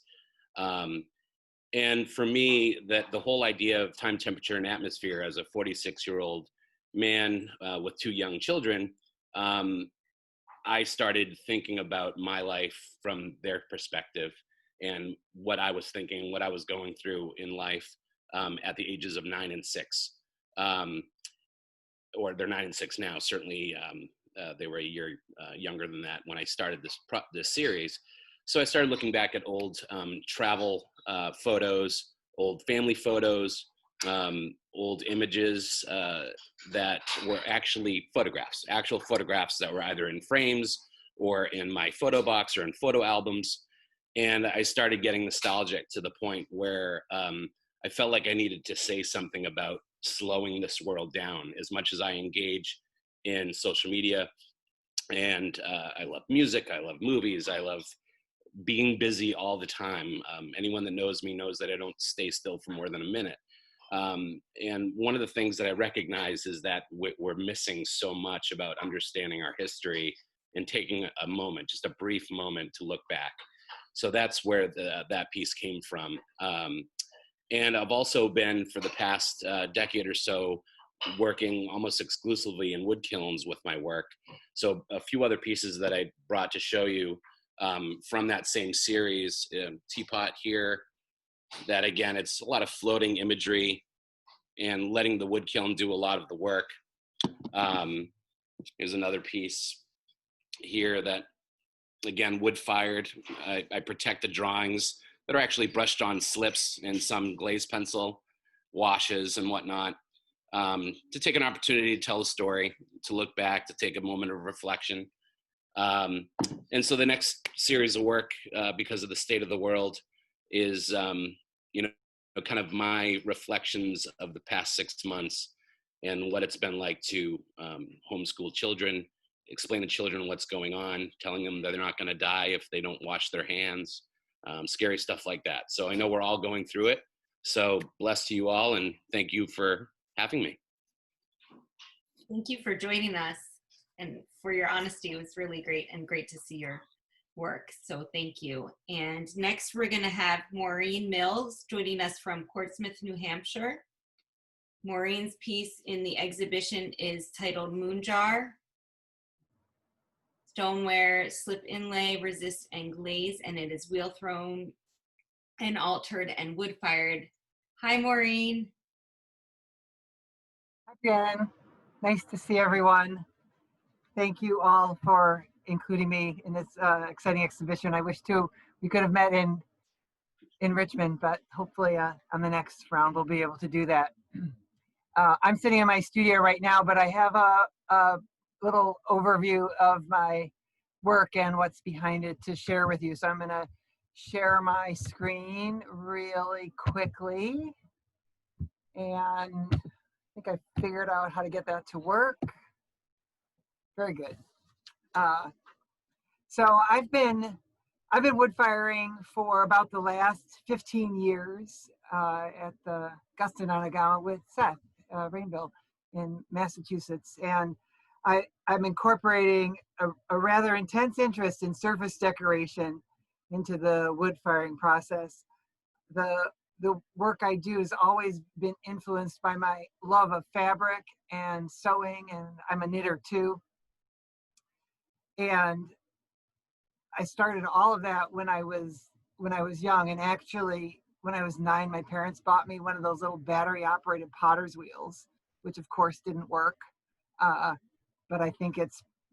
S10: And for me, that the whole idea of time, temperature, and atmosphere as a 46-year-old man with 2 young children, I started thinking about my life from their perspective and what I was thinking, what I was going through in life at the ages of 9 and 6. Or they're 9 and 6 now. Certainly, they were a year younger than that when I started this series. So I started looking back at old travel photos, old family photos, old images that were actually photographs, actual photographs that were either in frames or in my photo box or in photo albums. And I started getting nostalgic to the point where I felt like I needed to say something about slowing this world down. As much as I engage in social media, and I love music, I love movies, I love being busy all the time. Anyone that knows me knows that I don't stay still for more than a minute. And one of the things that I recognize is that we're missing so much about understanding our history and taking a moment, just a brief moment, to look back. So that's where that piece came from. And I've also been, for the past decade or so, working almost exclusively in wood kilns with my work. So a few other pieces that I brought to show you from that same series, teapot here, that again, it's a lot of floating imagery and letting the wood kiln do a lot of the work. Here's another piece here that, again, wood fired. I protect the drawings that are actually brushed on slips and some glaze pencil washes and whatnot, to take an opportunity to tell a story, to look back, to take a moment of reflection. And so the next series of work, because of the state of the world, is kind of my reflections of the past 6 months and what it's been like to homeschool children, explain to children what's going on, telling them that they're not going to die if they don't wash their hands, scary stuff like that. So I know we're all going through it. So bless to you all, and thank you for having me.
S1: Thank you for joining us and for your honesty. It was really great, and great to see your work. So thank you. And next we're going to have Maureen Mills joining us from Portsmouth, New Hampshire. Maureen's piece in the exhibition is titled Moonjar: Stoneware, Slip Inlay, Resist, and Glaze, and it is wheel thrown and altered and wood fired. Hi, Maureen.
S11: Hi, Brienne. Nice to see everyone. Thank you all for including me in this exciting exhibition. I wish too we could have met in Richmond, but hopefully on the next round we'll be able to do that. I'm sitting in my studio right now, but I have a little overview of my work and what's behind it to share with you. So I'm going to share my screen really quickly, and I think I figured out how to get that to work. Very good. So I've been wood firing for about the last 15 years at the Guston Onagawa with Seth Rainville in Massachusetts, and I'm incorporating a rather intense interest in surface decoration into the wood firing process. The work I do has always been influenced by my love of fabric and sewing, and I'm a knitter too. And I started all of that when I was young, and actually when I was 9, my parents bought me one of those little battery operated potter's wheels, which of course didn't work. But I think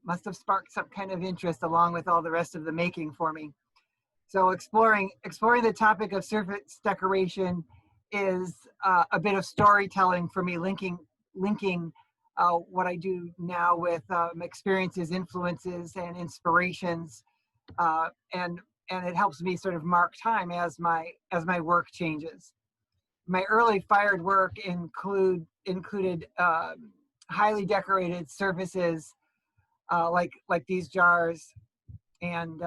S11: must have sparked some kind of interest along with all the rest of the making for me. So exploring the topic of surface decoration is a bit of storytelling for me, linking what I do now with experiences, influences, and inspirations, and it helps me sort of mark time as my work changes. My early fired work included highly decorated surfaces like these jars and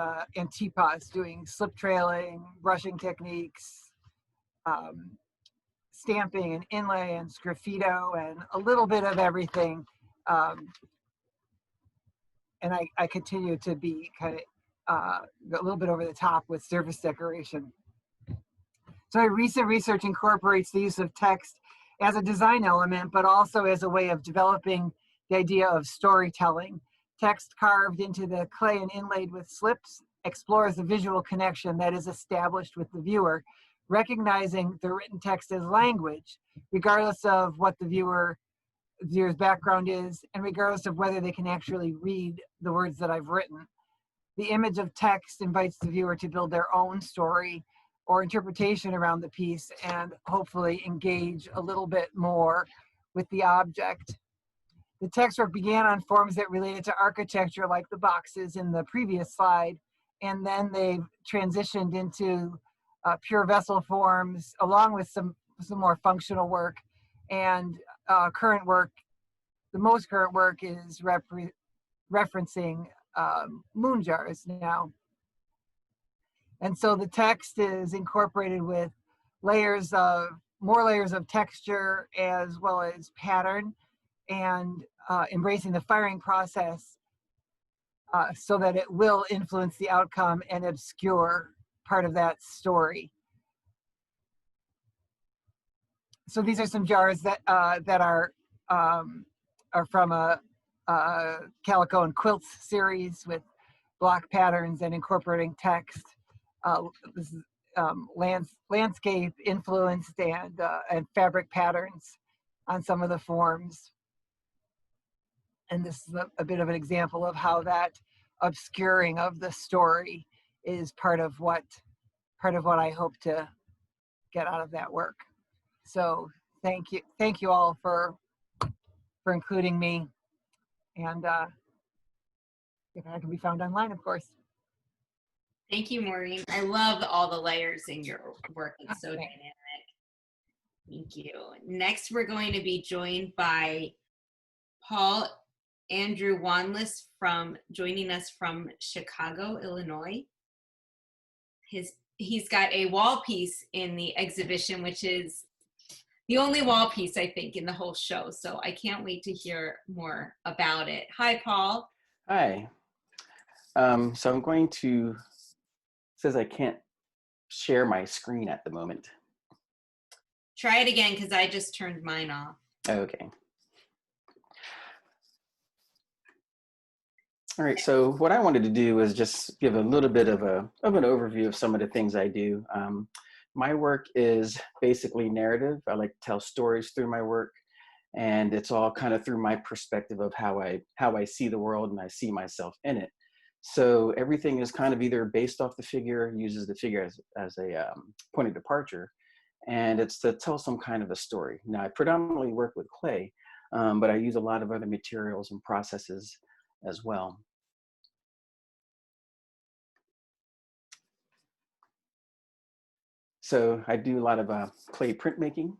S11: teapots, doing slip trailing, brushing techniques, stamping and inlay and sgraffito, and a little bit of everything. And I continue to be kind of a little bit over the top with surface decoration. So my recent research incorporates the use of text as a design element, but also as a way of developing the idea of storytelling. Text carved into the clay and inlaid with slips explores the visual connection that is established with the viewer, recognizing the written text as language, regardless of what the viewer's background is, and regardless of whether they can actually read the words that I've written. The image of text invites the viewer to build their own story or interpretation around the piece and hopefully engage a little bit more with the object. The text work began on forms that related to architecture, like the boxes in the previous slide, and then they've transitioned into pure vessel forms, along with some more functional work. And current work, the most current work is referencing moon jars now. And so the text is incorporated with more layers of texture as well as pattern, and embracing the firing process so that it will influence the outcome and obscure part of that story. So these are some jars that are from a calico and quilts series with block patterns and incorporating text. This is landscape influenced and fabric patterns on some of the forms. And this is a bit of an example of how that obscuring of the story is part of what I hope to get out of that work. So thank you all for including me, and if I can be found online, of course.
S1: Thank you, Maureen. I love all the layers in your work. It's so dynamic. Thank you. Next, we're going to be joined by Andrew Wandless joining us from Chicago, Illinois. He's got a wall piece in the exhibition, which is the only wall piece, I think, in the whole show. So I can't wait to hear more about it. Hi, Paul.
S12: Hi. So I'm going to, it says I can't share my screen at the moment.
S1: Try it again, because I just turned mine off.
S12: Okay. All right, so what I wanted to do is just give a little bit of an overview of some of the things I do. My work is basically narrative. I like to tell stories through my work, and it's all kind of through my perspective of how I see the world and I see myself in it. So everything is kind of either based off the figure, uses the figure as a point of departure, and it's to tell some kind of a story. Now, I predominantly work with clay, but I use a lot of other materials and processes as well. So I do a lot of clay printmaking,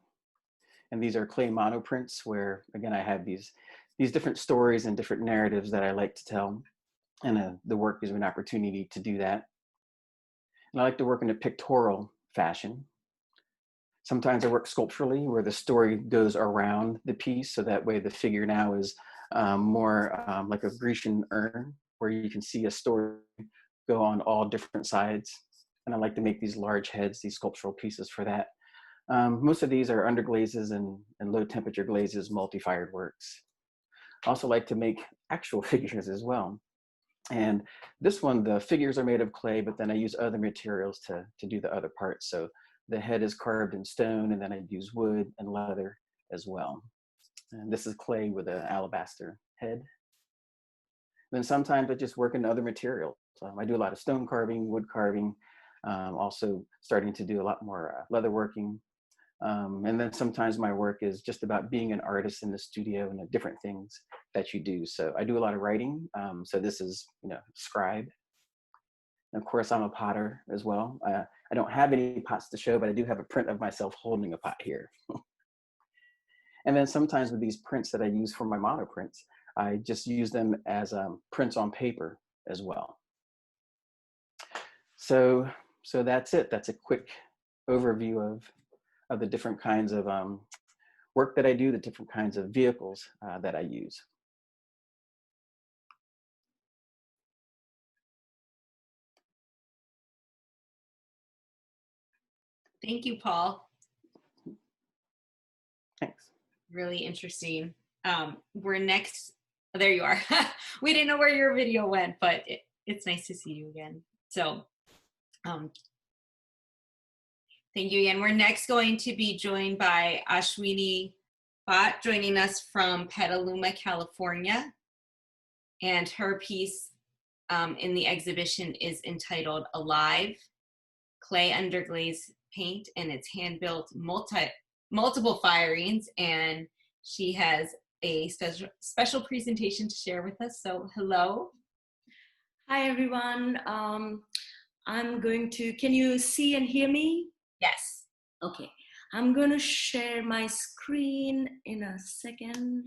S12: and these are clay monoprints where, again, I have these different stories and different narratives that I like to tell. and the work gives me an opportunity to do that. And I like to work in a pictorial fashion. Sometimes I work sculpturally, where the story goes around the piece, so that way the figure now is more like a Grecian urn, where you can see a story go on all different sides. And I like to make these large heads, these sculptural pieces for that. Most of these are underglazes and low temperature glazes, multi-fired works. I also like to make actual figures as well. And this one, the figures are made of clay, but then I use other materials to do the other parts. So the head is carved in stone, and then I use wood and leather as well. And this is clay with an alabaster head. Then sometimes I just work in other materials. I do a lot of stone carving, wood carving, also starting to do a lot more leather working. And then sometimes my work is just about being an artist in the studio and the different things that you do. So I do a lot of writing. So this is, scribe. And of course, I'm a potter as well. I don't have any pots to show, but I do have a print of myself holding a pot here. And then sometimes with these prints that I use for my mono prints, I just use them as prints on paper as well. So that's it. That's a quick overview of the different kinds of work that I do, the different kinds of vehicles that I use.
S1: Thank you, Paul.
S12: Thanks.
S1: Really interesting. We're next, oh, there you are. We didn't know where your video went, but it's nice to see you again. So thank you again. We're next going to be joined by Ashwini Bhat, joining us from Petaluma, California. And her piece in the exhibition is entitled Alive, Clay Underglaze Paint, and it's hand-built multiple firings, and she has a special presentation to share with us. So hello.
S13: Hi everyone. I'm going to, can you see and hear me?
S1: Yes.
S13: Okay. I'm going to share my screen in a second.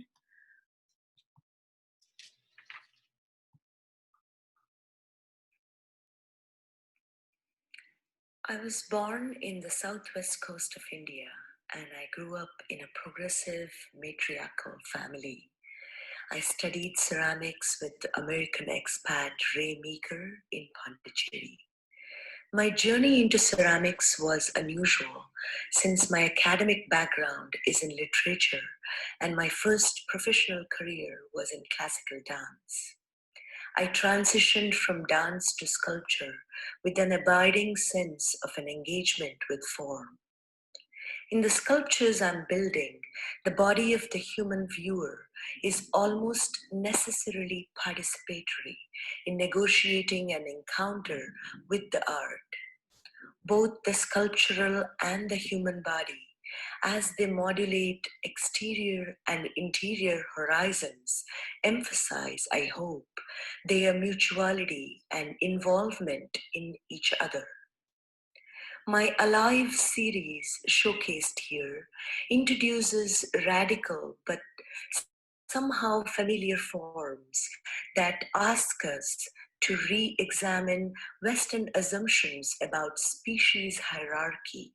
S13: I was born in the southwest coast of India, and I grew up in a progressive matriarchal family. I studied ceramics with American expat Ray Meeker in Pondicherry. My journey into ceramics was unusual since my academic background is in literature and my first professional career was in classical dance. I transitioned from dance to sculpture with an abiding sense of an engagement with form. In the sculptures I'm building, the body of the human viewer is almost necessarily participatory in negotiating an encounter with the art. Both the sculptural and the human body, as they modulate exterior and interior horizons, emphasize, I hope, their mutuality and involvement in each other. My Alive series, showcased here, introduces radical but somehow familiar forms that ask us to re-examine Western assumptions about species hierarchy.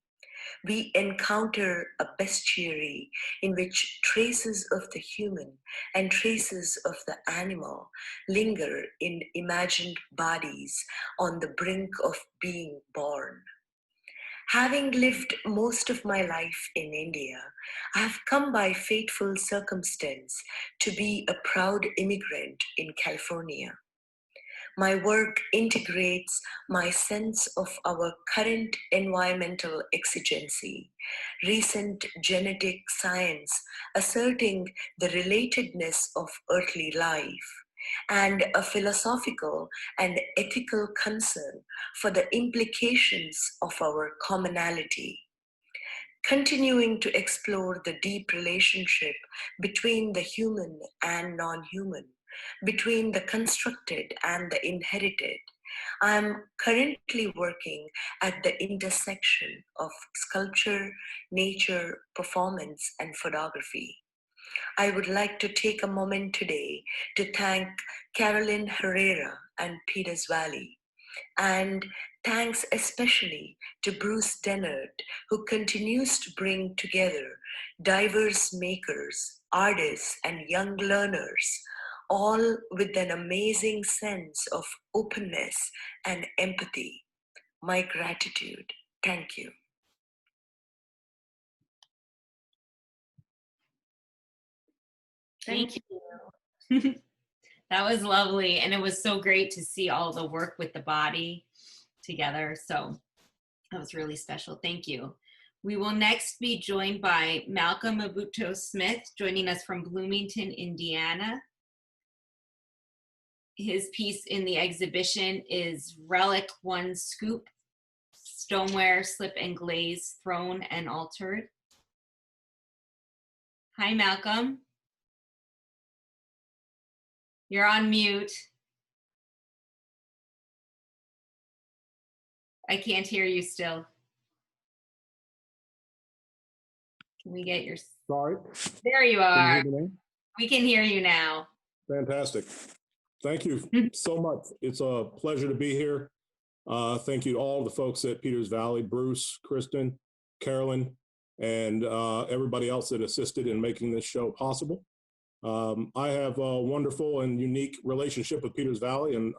S13: We encounter a bestiary in which traces of the human and traces of the animal linger in imagined bodies on the brink of being born. Having lived most of my life in India, I have come by fateful circumstance to be a proud immigrant in California. My work integrates my sense of our current environmental exigency, recent genetic science asserting the relatedness of earthly life, and a philosophical and ethical concern for the implications of our commonality. Continuing to explore the deep relationship between the human and non-human, between the constructed and the inherited, I am currently working at the intersection of sculpture, nature, performance, and photography. I would like to take a moment today to thank Carolyn Herrera and Peters Valley. And thanks especially to Bruce Dehnert, who continues to bring together diverse makers, artists, and young learners, all with an amazing sense of openness and empathy. My gratitude. Thank you.
S1: Thank you. That was lovely. And it was so great to see all the work with the body together. So that was really special. Thank you. We will next be joined by Malcolm Mobutu Smith, joining us from Bloomington, Indiana. His piece in the exhibition is Relic One Scoop, Stoneware, Slip and Glaze, Thrown and Altered. Hi, Malcolm. You're on mute. I can't hear you still. Can we get your...
S14: Sorry.
S1: There you are.
S14: Can you hear me now?
S1: We can hear you now.
S14: Fantastic. Thank you so much. It's a pleasure to be here. Thank you to all the folks at Peters Valley, Bruce, Kristin, Carolyn, and everybody else that assisted in making this show possible. I have a wonderful and unique relationship with Peters Valley, and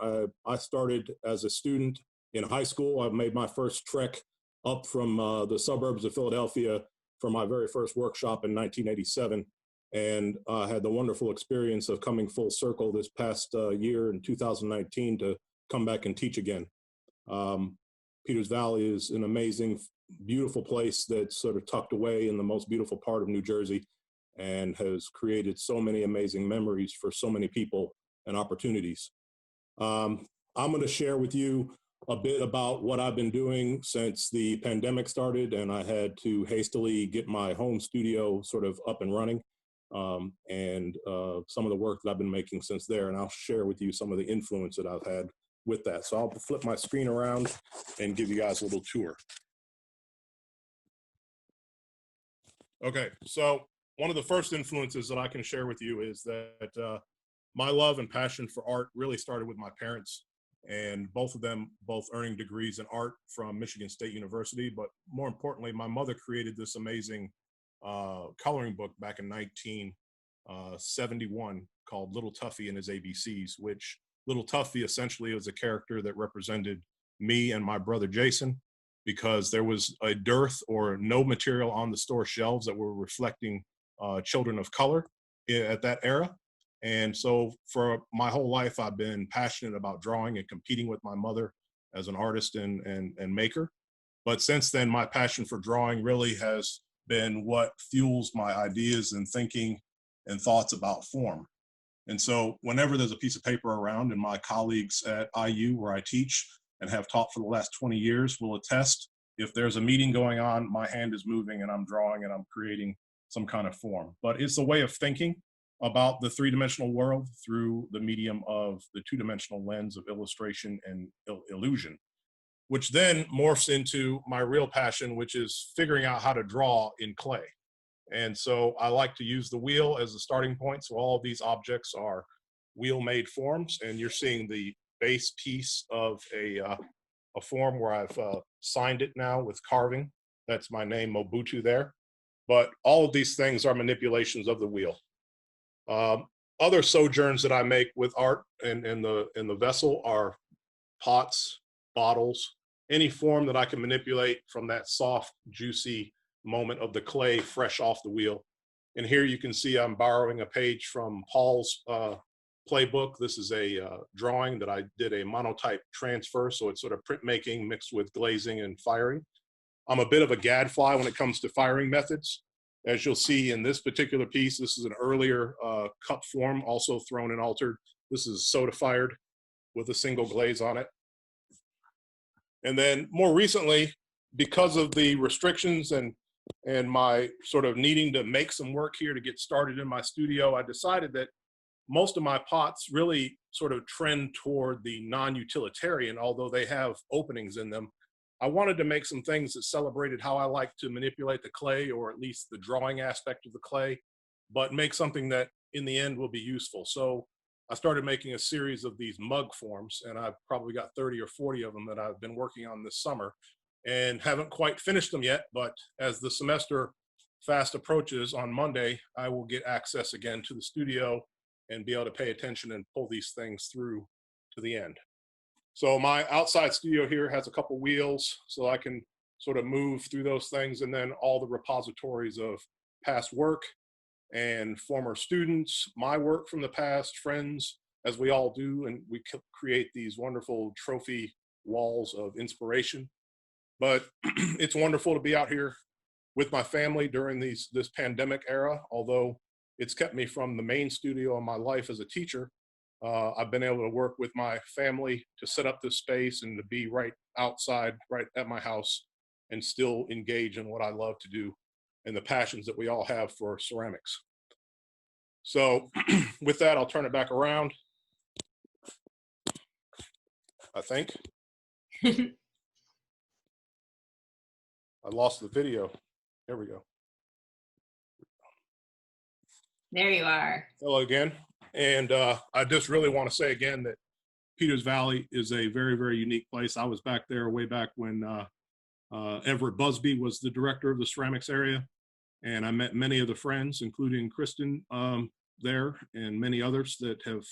S14: I started as a student in high school. I made my first trek up from the suburbs of Philadelphia for my very first workshop in 1987, and had the wonderful experience of coming full circle this past year in 2019 to come back and teach again. Peters Valley is an amazing, beautiful place that's sort of tucked away in the most beautiful part of New Jersey, and has created so many amazing memories for so many people and opportunities. I'm going to share with you a bit about what I've been doing since the pandemic started, and I had to hastily get my home studio sort of up and running, and some of the work that I've been making since there, and I'll share with you some of the influence that I've had with that. So I'll flip my screen around and give you guys a little tour. Okay, so one of the first influences that I can share with you is that my love and passion for art really started with my parents, and both of them earning degrees in art from Michigan State University. But more importantly, my mother created this amazing coloring book back in 1971 called Little Tuffy and His ABCs, which Little Tuffy essentially was a character that represented me and my brother Jason, because there was a dearth or no material on the store shelves that were reflecting children of color at that era. And so for my whole life, I've been passionate about drawing and competing with my mother as an artist and maker. But since then, my passion for drawing really has been what fuels my ideas and thinking and thoughts about form. And so whenever there's a piece of paper around, and my colleagues at IU, where I teach and have taught for the last 20 years, will attest, if there's a meeting going on, my hand is moving and I'm drawing and I'm creating some kind of form. But it's a way of thinking about the three-dimensional world through the medium of the two-dimensional lens of illustration and illusion, which then morphs into my real passion, which is figuring out how to draw in clay. And so I like to use the wheel as a starting point. So all of these objects are wheel-made forms, and you're seeing the base piece of a form where I've signed it now with carving. That's my name, Mobutu, there. But all of these things are manipulations of the wheel. Other sojourns that I make with art in the vessel are pots, bottles, any form that I can manipulate from that soft, juicy moment of the clay fresh off the wheel. And here you can see I'm borrowing a page from Paul's playbook. This is a drawing that I did a monotype transfer, so it's sort of printmaking mixed with glazing and firing. I'm a bit of a gadfly when it comes to firing methods. As you'll see in this particular piece, this is an earlier cup form, also thrown and altered. This is soda fired with a single glaze on it. And then more recently, because of the restrictions and my sort of needing to make some work here to get started in my studio, I decided that most of my pots really sort of trend toward the non-utilitarian, although they have openings in them. I wanted to make some things that celebrated how I like to manipulate the clay, or at least the drawing aspect of the clay, but make something that in the end will be useful. So I started making a series of these mug forms, and I've probably got 30 or 40 of them that I've been working on this summer and haven't quite finished them yet. But as the semester fast approaches on Monday, I will get access again to the studio and be able to pay attention and pull these things through to the end. So my outside studio here has a couple wheels so I can sort of move through those things, and then all the repositories of past work and former students, my work from the past, friends, as we all do, and we create these wonderful trophy walls of inspiration. But it's wonderful to be out here with my family during this pandemic era. Although it's kept me from the main studio of my life as a teacher, I've been able to work with my family to set up this space and to be right outside, right at my house, and still engage in what I love to do and the passions that we all have for ceramics. So with that, I'll turn it back around, I think. I lost the video. There we go.
S1: There you are.
S14: Hello again. And I just really want to say again that Peters Valley is a very, very unique place. I was back there way back when Everett Busby was the director of the ceramics area. And I met many of the friends, including Kristin there, and many others that have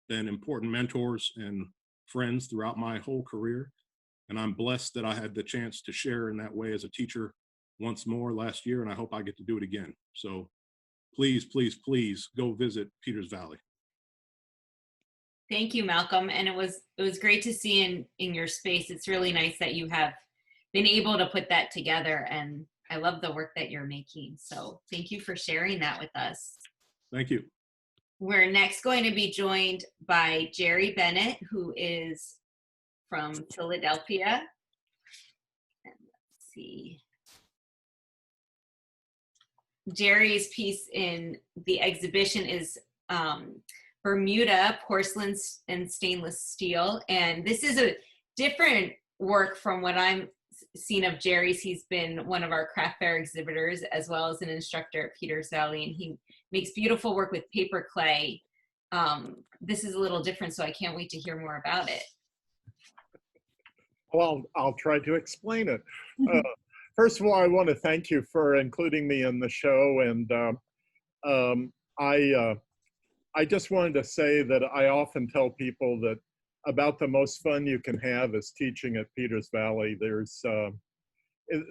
S14: been important mentors and friends throughout my whole career. And I'm blessed that I had the chance to share in that way as a teacher once more last year, and I hope I get to do it again. So please, please, please go visit Peters Valley.
S1: Thank you, Malcolm. And it was great to see in your space. It's really nice that you have been able to put that together, and I love the work that you're making. So thank you for sharing that with us.
S14: Thank you.
S1: We're next going to be joined by Jerry Bennett, who is from Philadelphia. And let's see. Jerry's piece in the exhibition is Bermuda porcelain and stainless steel. And this is a different work from what I'm seen of Jerry's. He's been one of our craft fair exhibitors as well as an instructor at Peters Valley, and he makes beautiful work with paper clay. This is a little different, so I can't wait to hear more about it.
S15: Well, I'll try to explain it. First of all, I want to thank you for including me in the show, and I just wanted to say that I often tell people that about the most fun you can have is teaching at Peters Valley. There's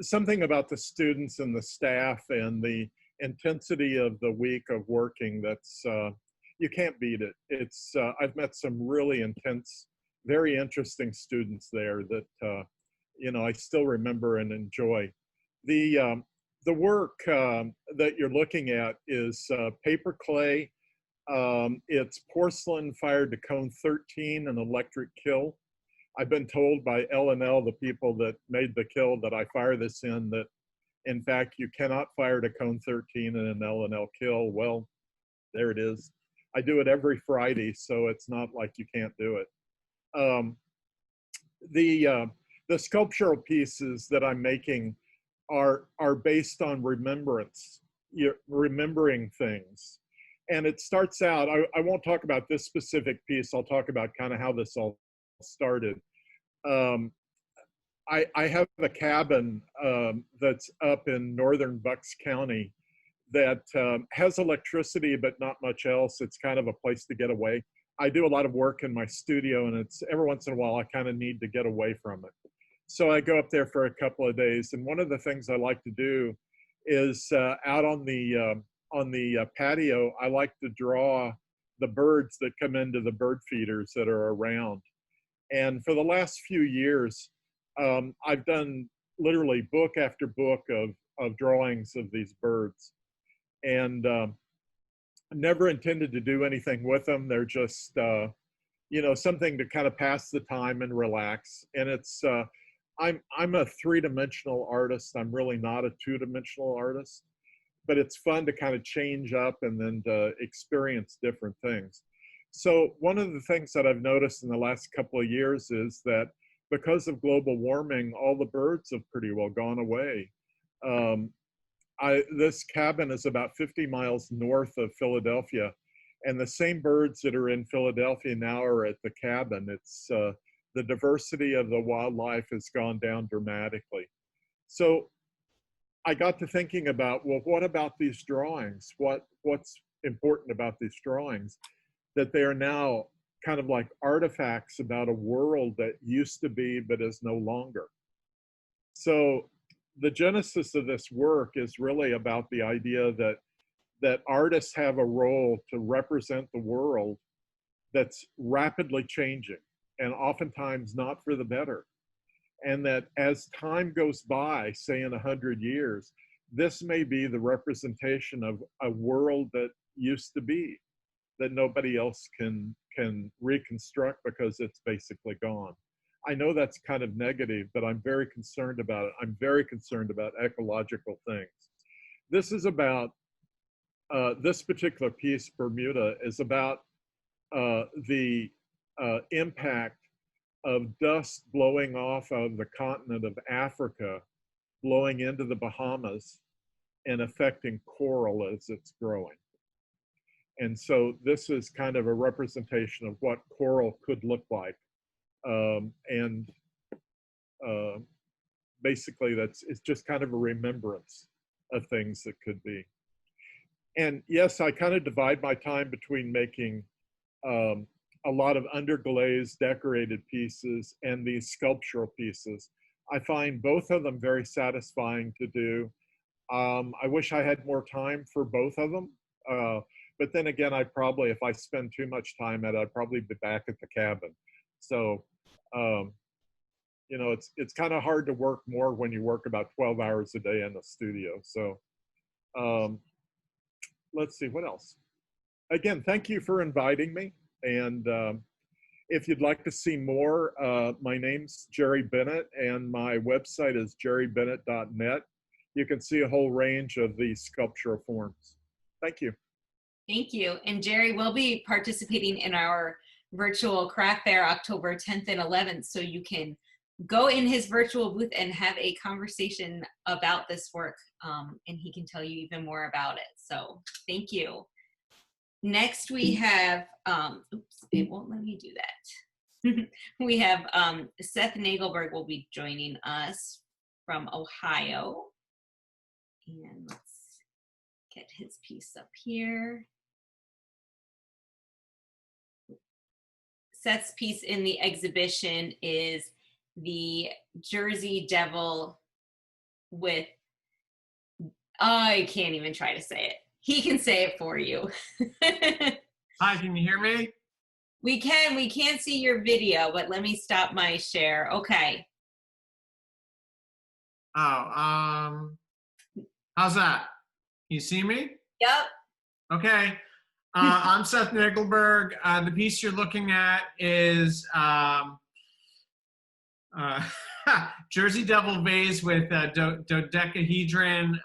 S15: something about the students and the staff and the intensity of the week of working that's, you can't beat it. It's, I've met some really intense, very interesting students there that, you know, I still remember and enjoy. The work that you're looking at is paper clay. It's porcelain fired to cone 13, an electric kiln. I've been told by L&L, the people that made the kiln that I fire this in, that in fact you cannot fire to cone 13 in an L&L kiln. Well, there it is. I do it every Friday, so it's not like you can't do it. The sculptural pieces that I'm making are based on remembrance, remembering things. And it starts out, I won't talk about this specific piece, I'll talk about kind of how this all started. I have a cabin that's up in northern Bucks County that has electricity, but not much else. It's kind of a place to get away. I do a lot of work in my studio, and it's every once in a while I kind of need to get away from it. So I go up there for a couple of days, and one of the things I like to do is out on the patio, I like to draw the birds that come into the bird feeders that are around. And for the last few years, I've done literally book after book of drawings of these birds. And never intended to do anything with them. They're just, you know, something to kind of pass the time and relax. And it's, I'm a three-dimensional artist. I'm really not a two-dimensional artist, but it's fun to kind of change up and then to experience different things. So one of the things that I've noticed in the last couple of years is that because of global warming, all the birds have pretty well gone away. This cabin is about 50 miles north of Philadelphia, And the same birds that are in Philadelphia now are at the cabin. It's the diversity of the wildlife has gone down dramatically. So I got to thinking about, well, what about these drawings? What's important about these drawings? That they are now kind of like artifacts about a world that used to be but is no longer. So the genesis of this work is really about the idea that artists have a role to represent the world that's rapidly changing and oftentimes not for the better. And that as time goes by, say in 100 years, this may be the representation of a world that used to be, that nobody else can reconstruct because it's basically gone. I know that's kind of negative, but I'm very concerned about it. I'm very concerned about ecological things. This is about, this particular piece, Bermuda, is about the impact of dust blowing off of the continent of Africa, blowing into the Bahamas and affecting coral as it's growing. And so this is kind of a representation of what coral could look like. Basically it's just kind of a remembrance of things that could be. And yes, I kind of divide my time between making a lot of underglazed decorated pieces and these sculptural pieces. I find both of them very satisfying to do. I wish I had more time for both of them. But then again, I probably, if I spend too much time at it, I'd probably be back at the cabin. So, you know, it's kind of hard to work more when you work about 12 hours a day in the studio. So let's see, what else? Again, thank you for inviting me. And if you'd like to see more, my name's Jerry Bennett and my website is jerrybennett.net. You can see a whole range of these sculptural forms. Thank you.
S1: Thank you. And Jerry will be participating in our virtual craft fair October 10th and 11th, so you can go in his virtual booth and have a conversation about this work, and he can tell you even more about it. So thank you. Next we have, oops, it won't let me do that. We have Seth Nagelberg will be joining us from Ohio. And let's get his piece up here. Seth's piece in the exhibition is the Jersey Devil with, I can't even try to say it. He can say it for you.
S16: Hi, can you hear me?
S1: We can. We can't see your video, but let me stop my share. Okay.
S16: Oh, how's that? You see me?
S1: Yep.
S16: Okay. I'm Seth Nagelberg. The piece you're looking at is Jersey Devil vase with a dodecahedron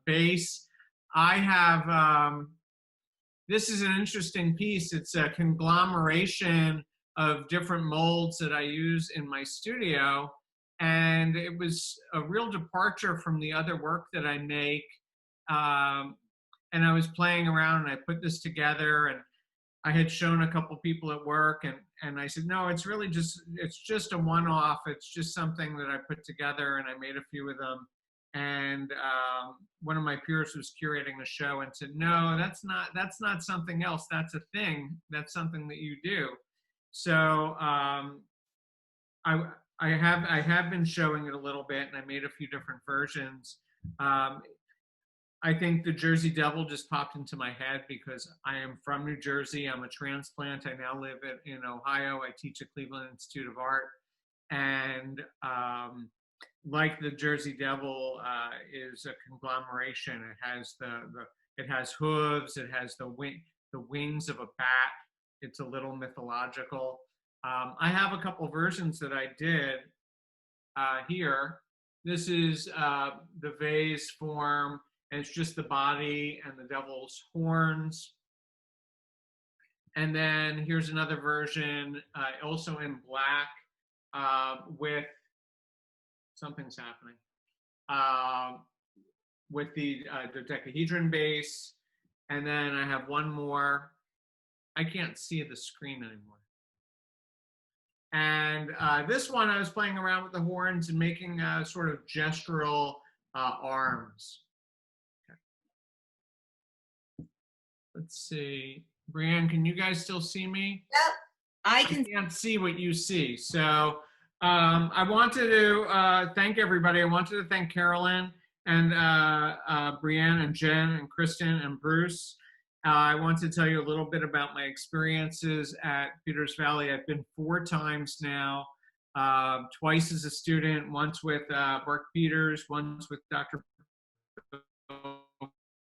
S16: base. I have, this is an interesting piece. It's a conglomeration of different molds that I use in my studio. And it was a real departure from the other work that I make. And I was playing around and I put this together and I had shown a couple people at work and I said, no, it's really just, it's just a one-off. It's just something that I put together and I made a few of them. And one of my peers was curating the show and said, no, that's not something else. That's a thing. That's something that you do. So I have been showing it a little bit and I made a few different versions. I think the Jersey Devil just popped into my head because I am from New Jersey. I'm a transplant. I now live in Ohio. I teach at Cleveland Institute of Art. And like the Jersey Devil is a conglomeration. It has it has hooves. It has the wings of a bat. It's a little mythological. I have a couple versions that I did here. This is the vase form. And it's just the body and the devil's horns. And then here's another version, also in black, with something's happening, with the dodecahedron base. And then I have one more I can't see the screen anymore. And this one, I was playing around with the horns and making sort of gestural arms. Okay. Let's see. Brienne, can you guys still see me?
S1: Yep, I
S16: can't see what you see. So I wanted to thank everybody. I wanted to thank Carolyn and Brienne and Jen and Kristin and Bruce. I want to tell you a little bit about my experiences at Peters Valley. I've been 4 times now, twice as a student, once with Burke Peters, once with Dr.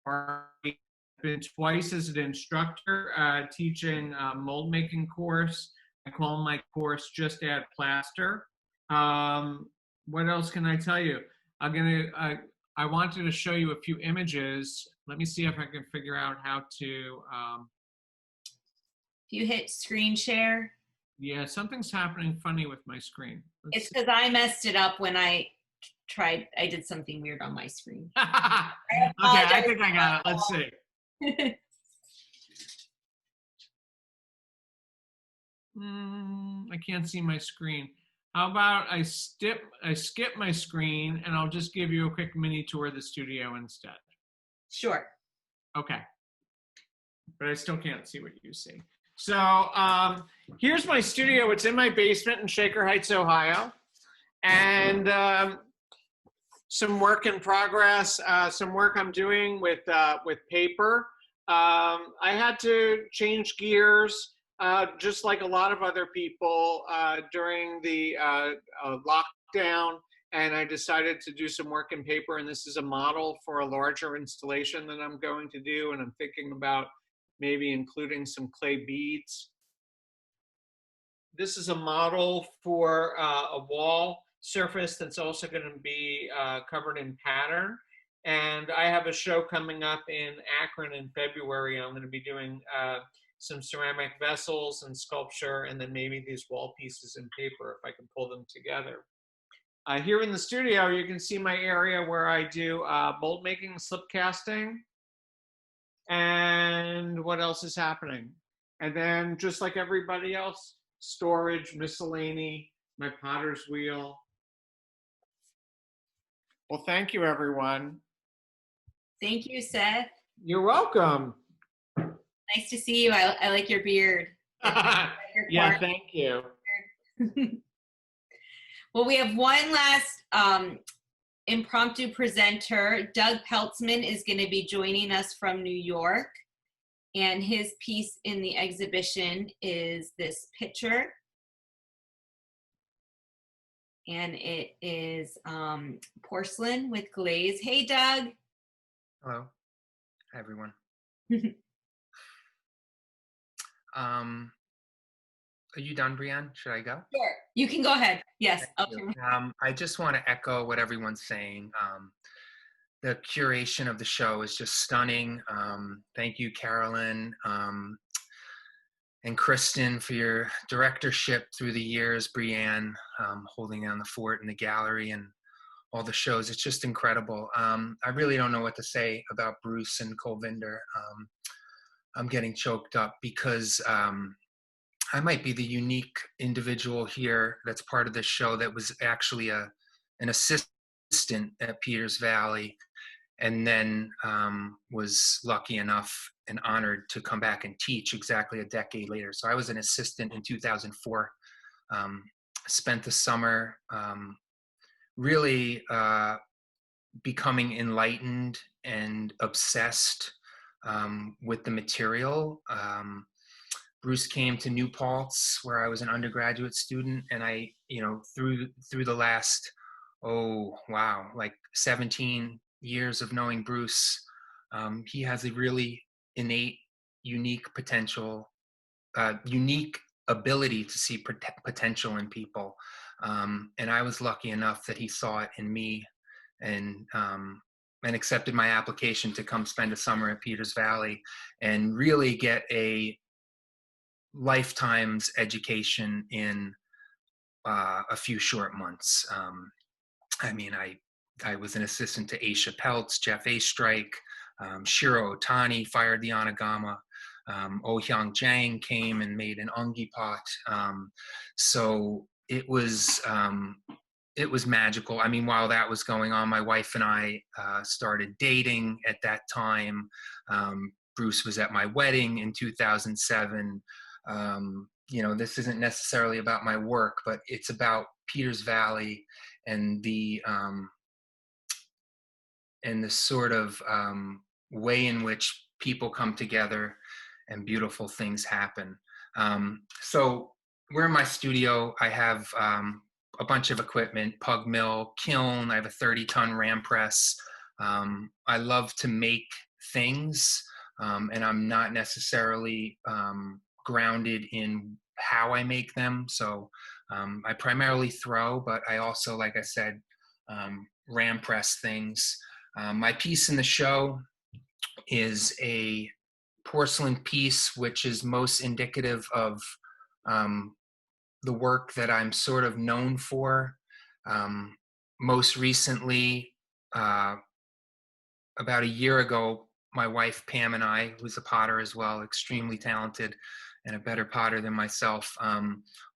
S16: I've been twice as an instructor teaching mold making course. I call my course Just Add Plaster. What else can I tell you? I wanted to show you a few images. Let me see if I can figure out how to.
S1: If you hit screen share.
S16: Yeah, something's happening funny with my screen.
S1: It's because I messed it up when I did something weird on my screen.
S16: Okay, I think I got it. Let's see. I can't see my screen. How about I skip my screen and I'll just give you a quick mini tour of the studio instead.
S1: Sure.
S16: Okay. But I still can't see what you see. So here's my studio. It's in my basement in Shaker Heights, Ohio. And some work in progress, some work I'm doing with paper. I had to change gears. Just like a lot of other people during the lockdown, and I decided to do some work in paper, and this is a model for a larger installation that I'm going to do, and I'm thinking about maybe including some clay beads. This is a model for a wall surface that's also going to be covered in pattern, and I have a show coming up in Akron in February. I'm going to be doing some ceramic vessels and sculpture, and then maybe these wall pieces in paper if I can pull them together. Here in the studio, you can see my area where I do mold making, slip casting, and what else is happening? And then just like everybody else, storage, miscellany, my potter's wheel. Well, thank you, everyone.
S1: Thank you, Seth.
S16: You're welcome.
S1: Nice to see you. I like your beard.
S16: Yeah, thank you.
S1: Well, we have one last impromptu presenter. Doug Peltzman is going to be joining us from New York. And his piece in the exhibition is this picture. And it is porcelain with glaze. Hey, Doug.
S17: Hello. Hi, everyone. Are you done, Brienne? Should I go?
S1: Sure. You can go ahead. Yes.
S17: Okay. I just want to echo what everyone's saying. The curation of the show is just stunning. Thank you, Carolyn and Kristin, for your directorship through the years. Brienne, holding down the fort in the gallery and all the shows. It's just incredible. I really don't know what to say about Bruce and Kolvinder. I'm getting choked up because I might be the unique individual here that's part of this show that was actually an assistant at Peters Valley, and then was lucky enough and honored to come back and teach exactly a decade later. So I was an assistant in 2004, spent the summer really becoming enlightened and obsessed with the material. Bruce came to New Paltz, where I was an undergraduate student, and I, through the last, like 17 years of knowing Bruce, he has a really innate, unique potential, unique ability to see potential in people. And I was lucky enough that he saw it in me, and accepted my application to come spend a summer at Peters Valley and really get a lifetime's education in a few short months. I was an assistant to Aisha Peltz, Jeff Astrike, Shiro Otani fired the Onigama. Oh Hyang Jang came and made an ongi pot. So it was magical. I mean, while that was going on, my wife and I started dating at that time. Bruce was at my wedding in 2007. You know, this isn't necessarily about my work, but it's about Peters Valley and the sort of way in which people come together and beautiful things happen. So we're in my studio. I have a bunch of equipment, pug mill, kiln. I have a 30-ton ram press. I love to make things, and I'm not necessarily grounded in how I make them. So I primarily throw, but I also, like I said, ram press things. My piece in the show is a porcelain piece, which is most indicative of the work that I'm sort of known for. Most recently, about a year ago, my wife Pam and I, who's a potter as well, extremely talented and a better potter than myself,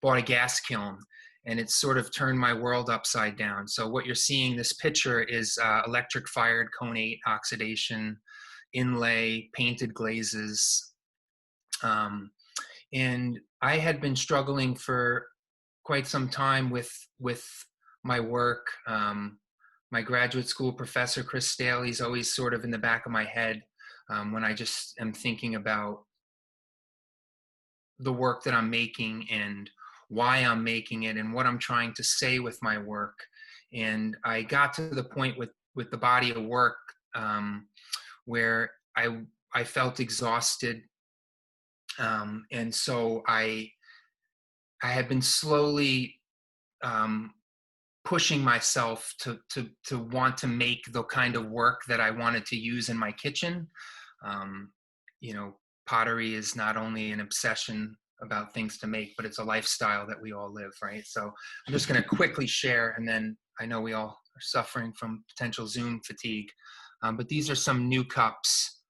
S17: bought a gas kiln, and it sort of turned my world upside down. So what you're seeing, this picture is electric fired cone-8 oxidation, inlay, painted glazes. And I had been struggling for quite some time with my work. My graduate school professor, Chris Staley, is always sort of in the back of my head when I just am thinking about the work that I'm making and why I'm making it and what I'm trying to say with my work. And I got to the point with the body of work where I felt exhausted. And so I had been slowly pushing myself to want to make the kind of work that I wanted to use in my kitchen. You know, pottery is not only an obsession about things to make, but it's a lifestyle that we all live, right? So I'm just going to quickly share, and then I know we all are suffering from potential Zoom fatigue, but these are some new cups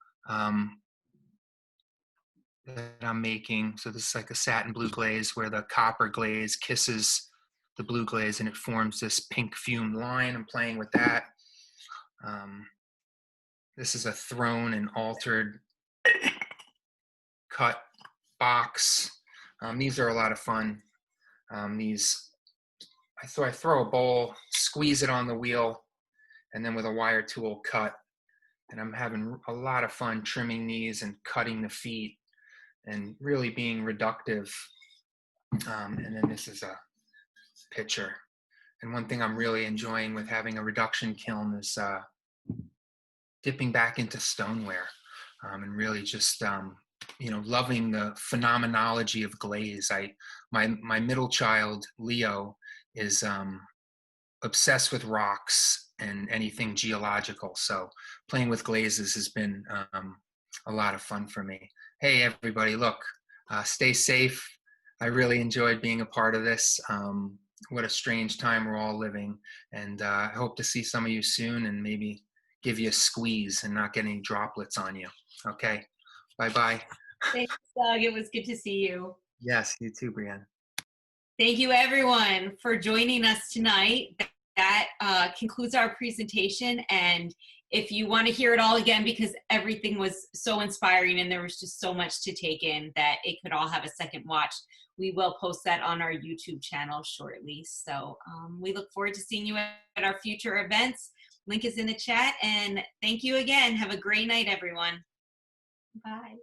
S17: that I'm making. So this is like a satin blue glaze where the copper glaze kisses the blue glaze and it forms this pink fumed line. I'm playing with that. This is a thrown and altered cut box. These are a lot of fun. So I throw a bowl, squeeze it on the wheel, and then with a wire tool cut. And I'm having a lot of fun trimming these and cutting the feet and really being reductive. And then this is a picture. And one thing I'm really enjoying with having a reduction kiln is dipping back into stoneware and really just, you know, loving the phenomenology of glaze. My middle child, Leo, is obsessed with rocks and anything geological. So playing with glazes has been a lot of fun for me. Hey, everybody, look, stay safe. I really enjoyed being a part of this. What a strange time we're all living. And I hope to see some of you soon and maybe give you a squeeze and not get any droplets on you. Okay, bye-bye.
S1: Thanks, Doug. It was good to see you.
S17: Yes, you too, Brienne.
S1: Thank you, everyone, for joining us tonight. That concludes our presentation. And if you want to hear it all again, because everything was so inspiring and there was just so much to take in that it could all have a second watch, we will post that on our YouTube channel shortly. So we look forward to seeing you at our future events. Link is in the chat. And thank you again. Have a great night, everyone. Bye.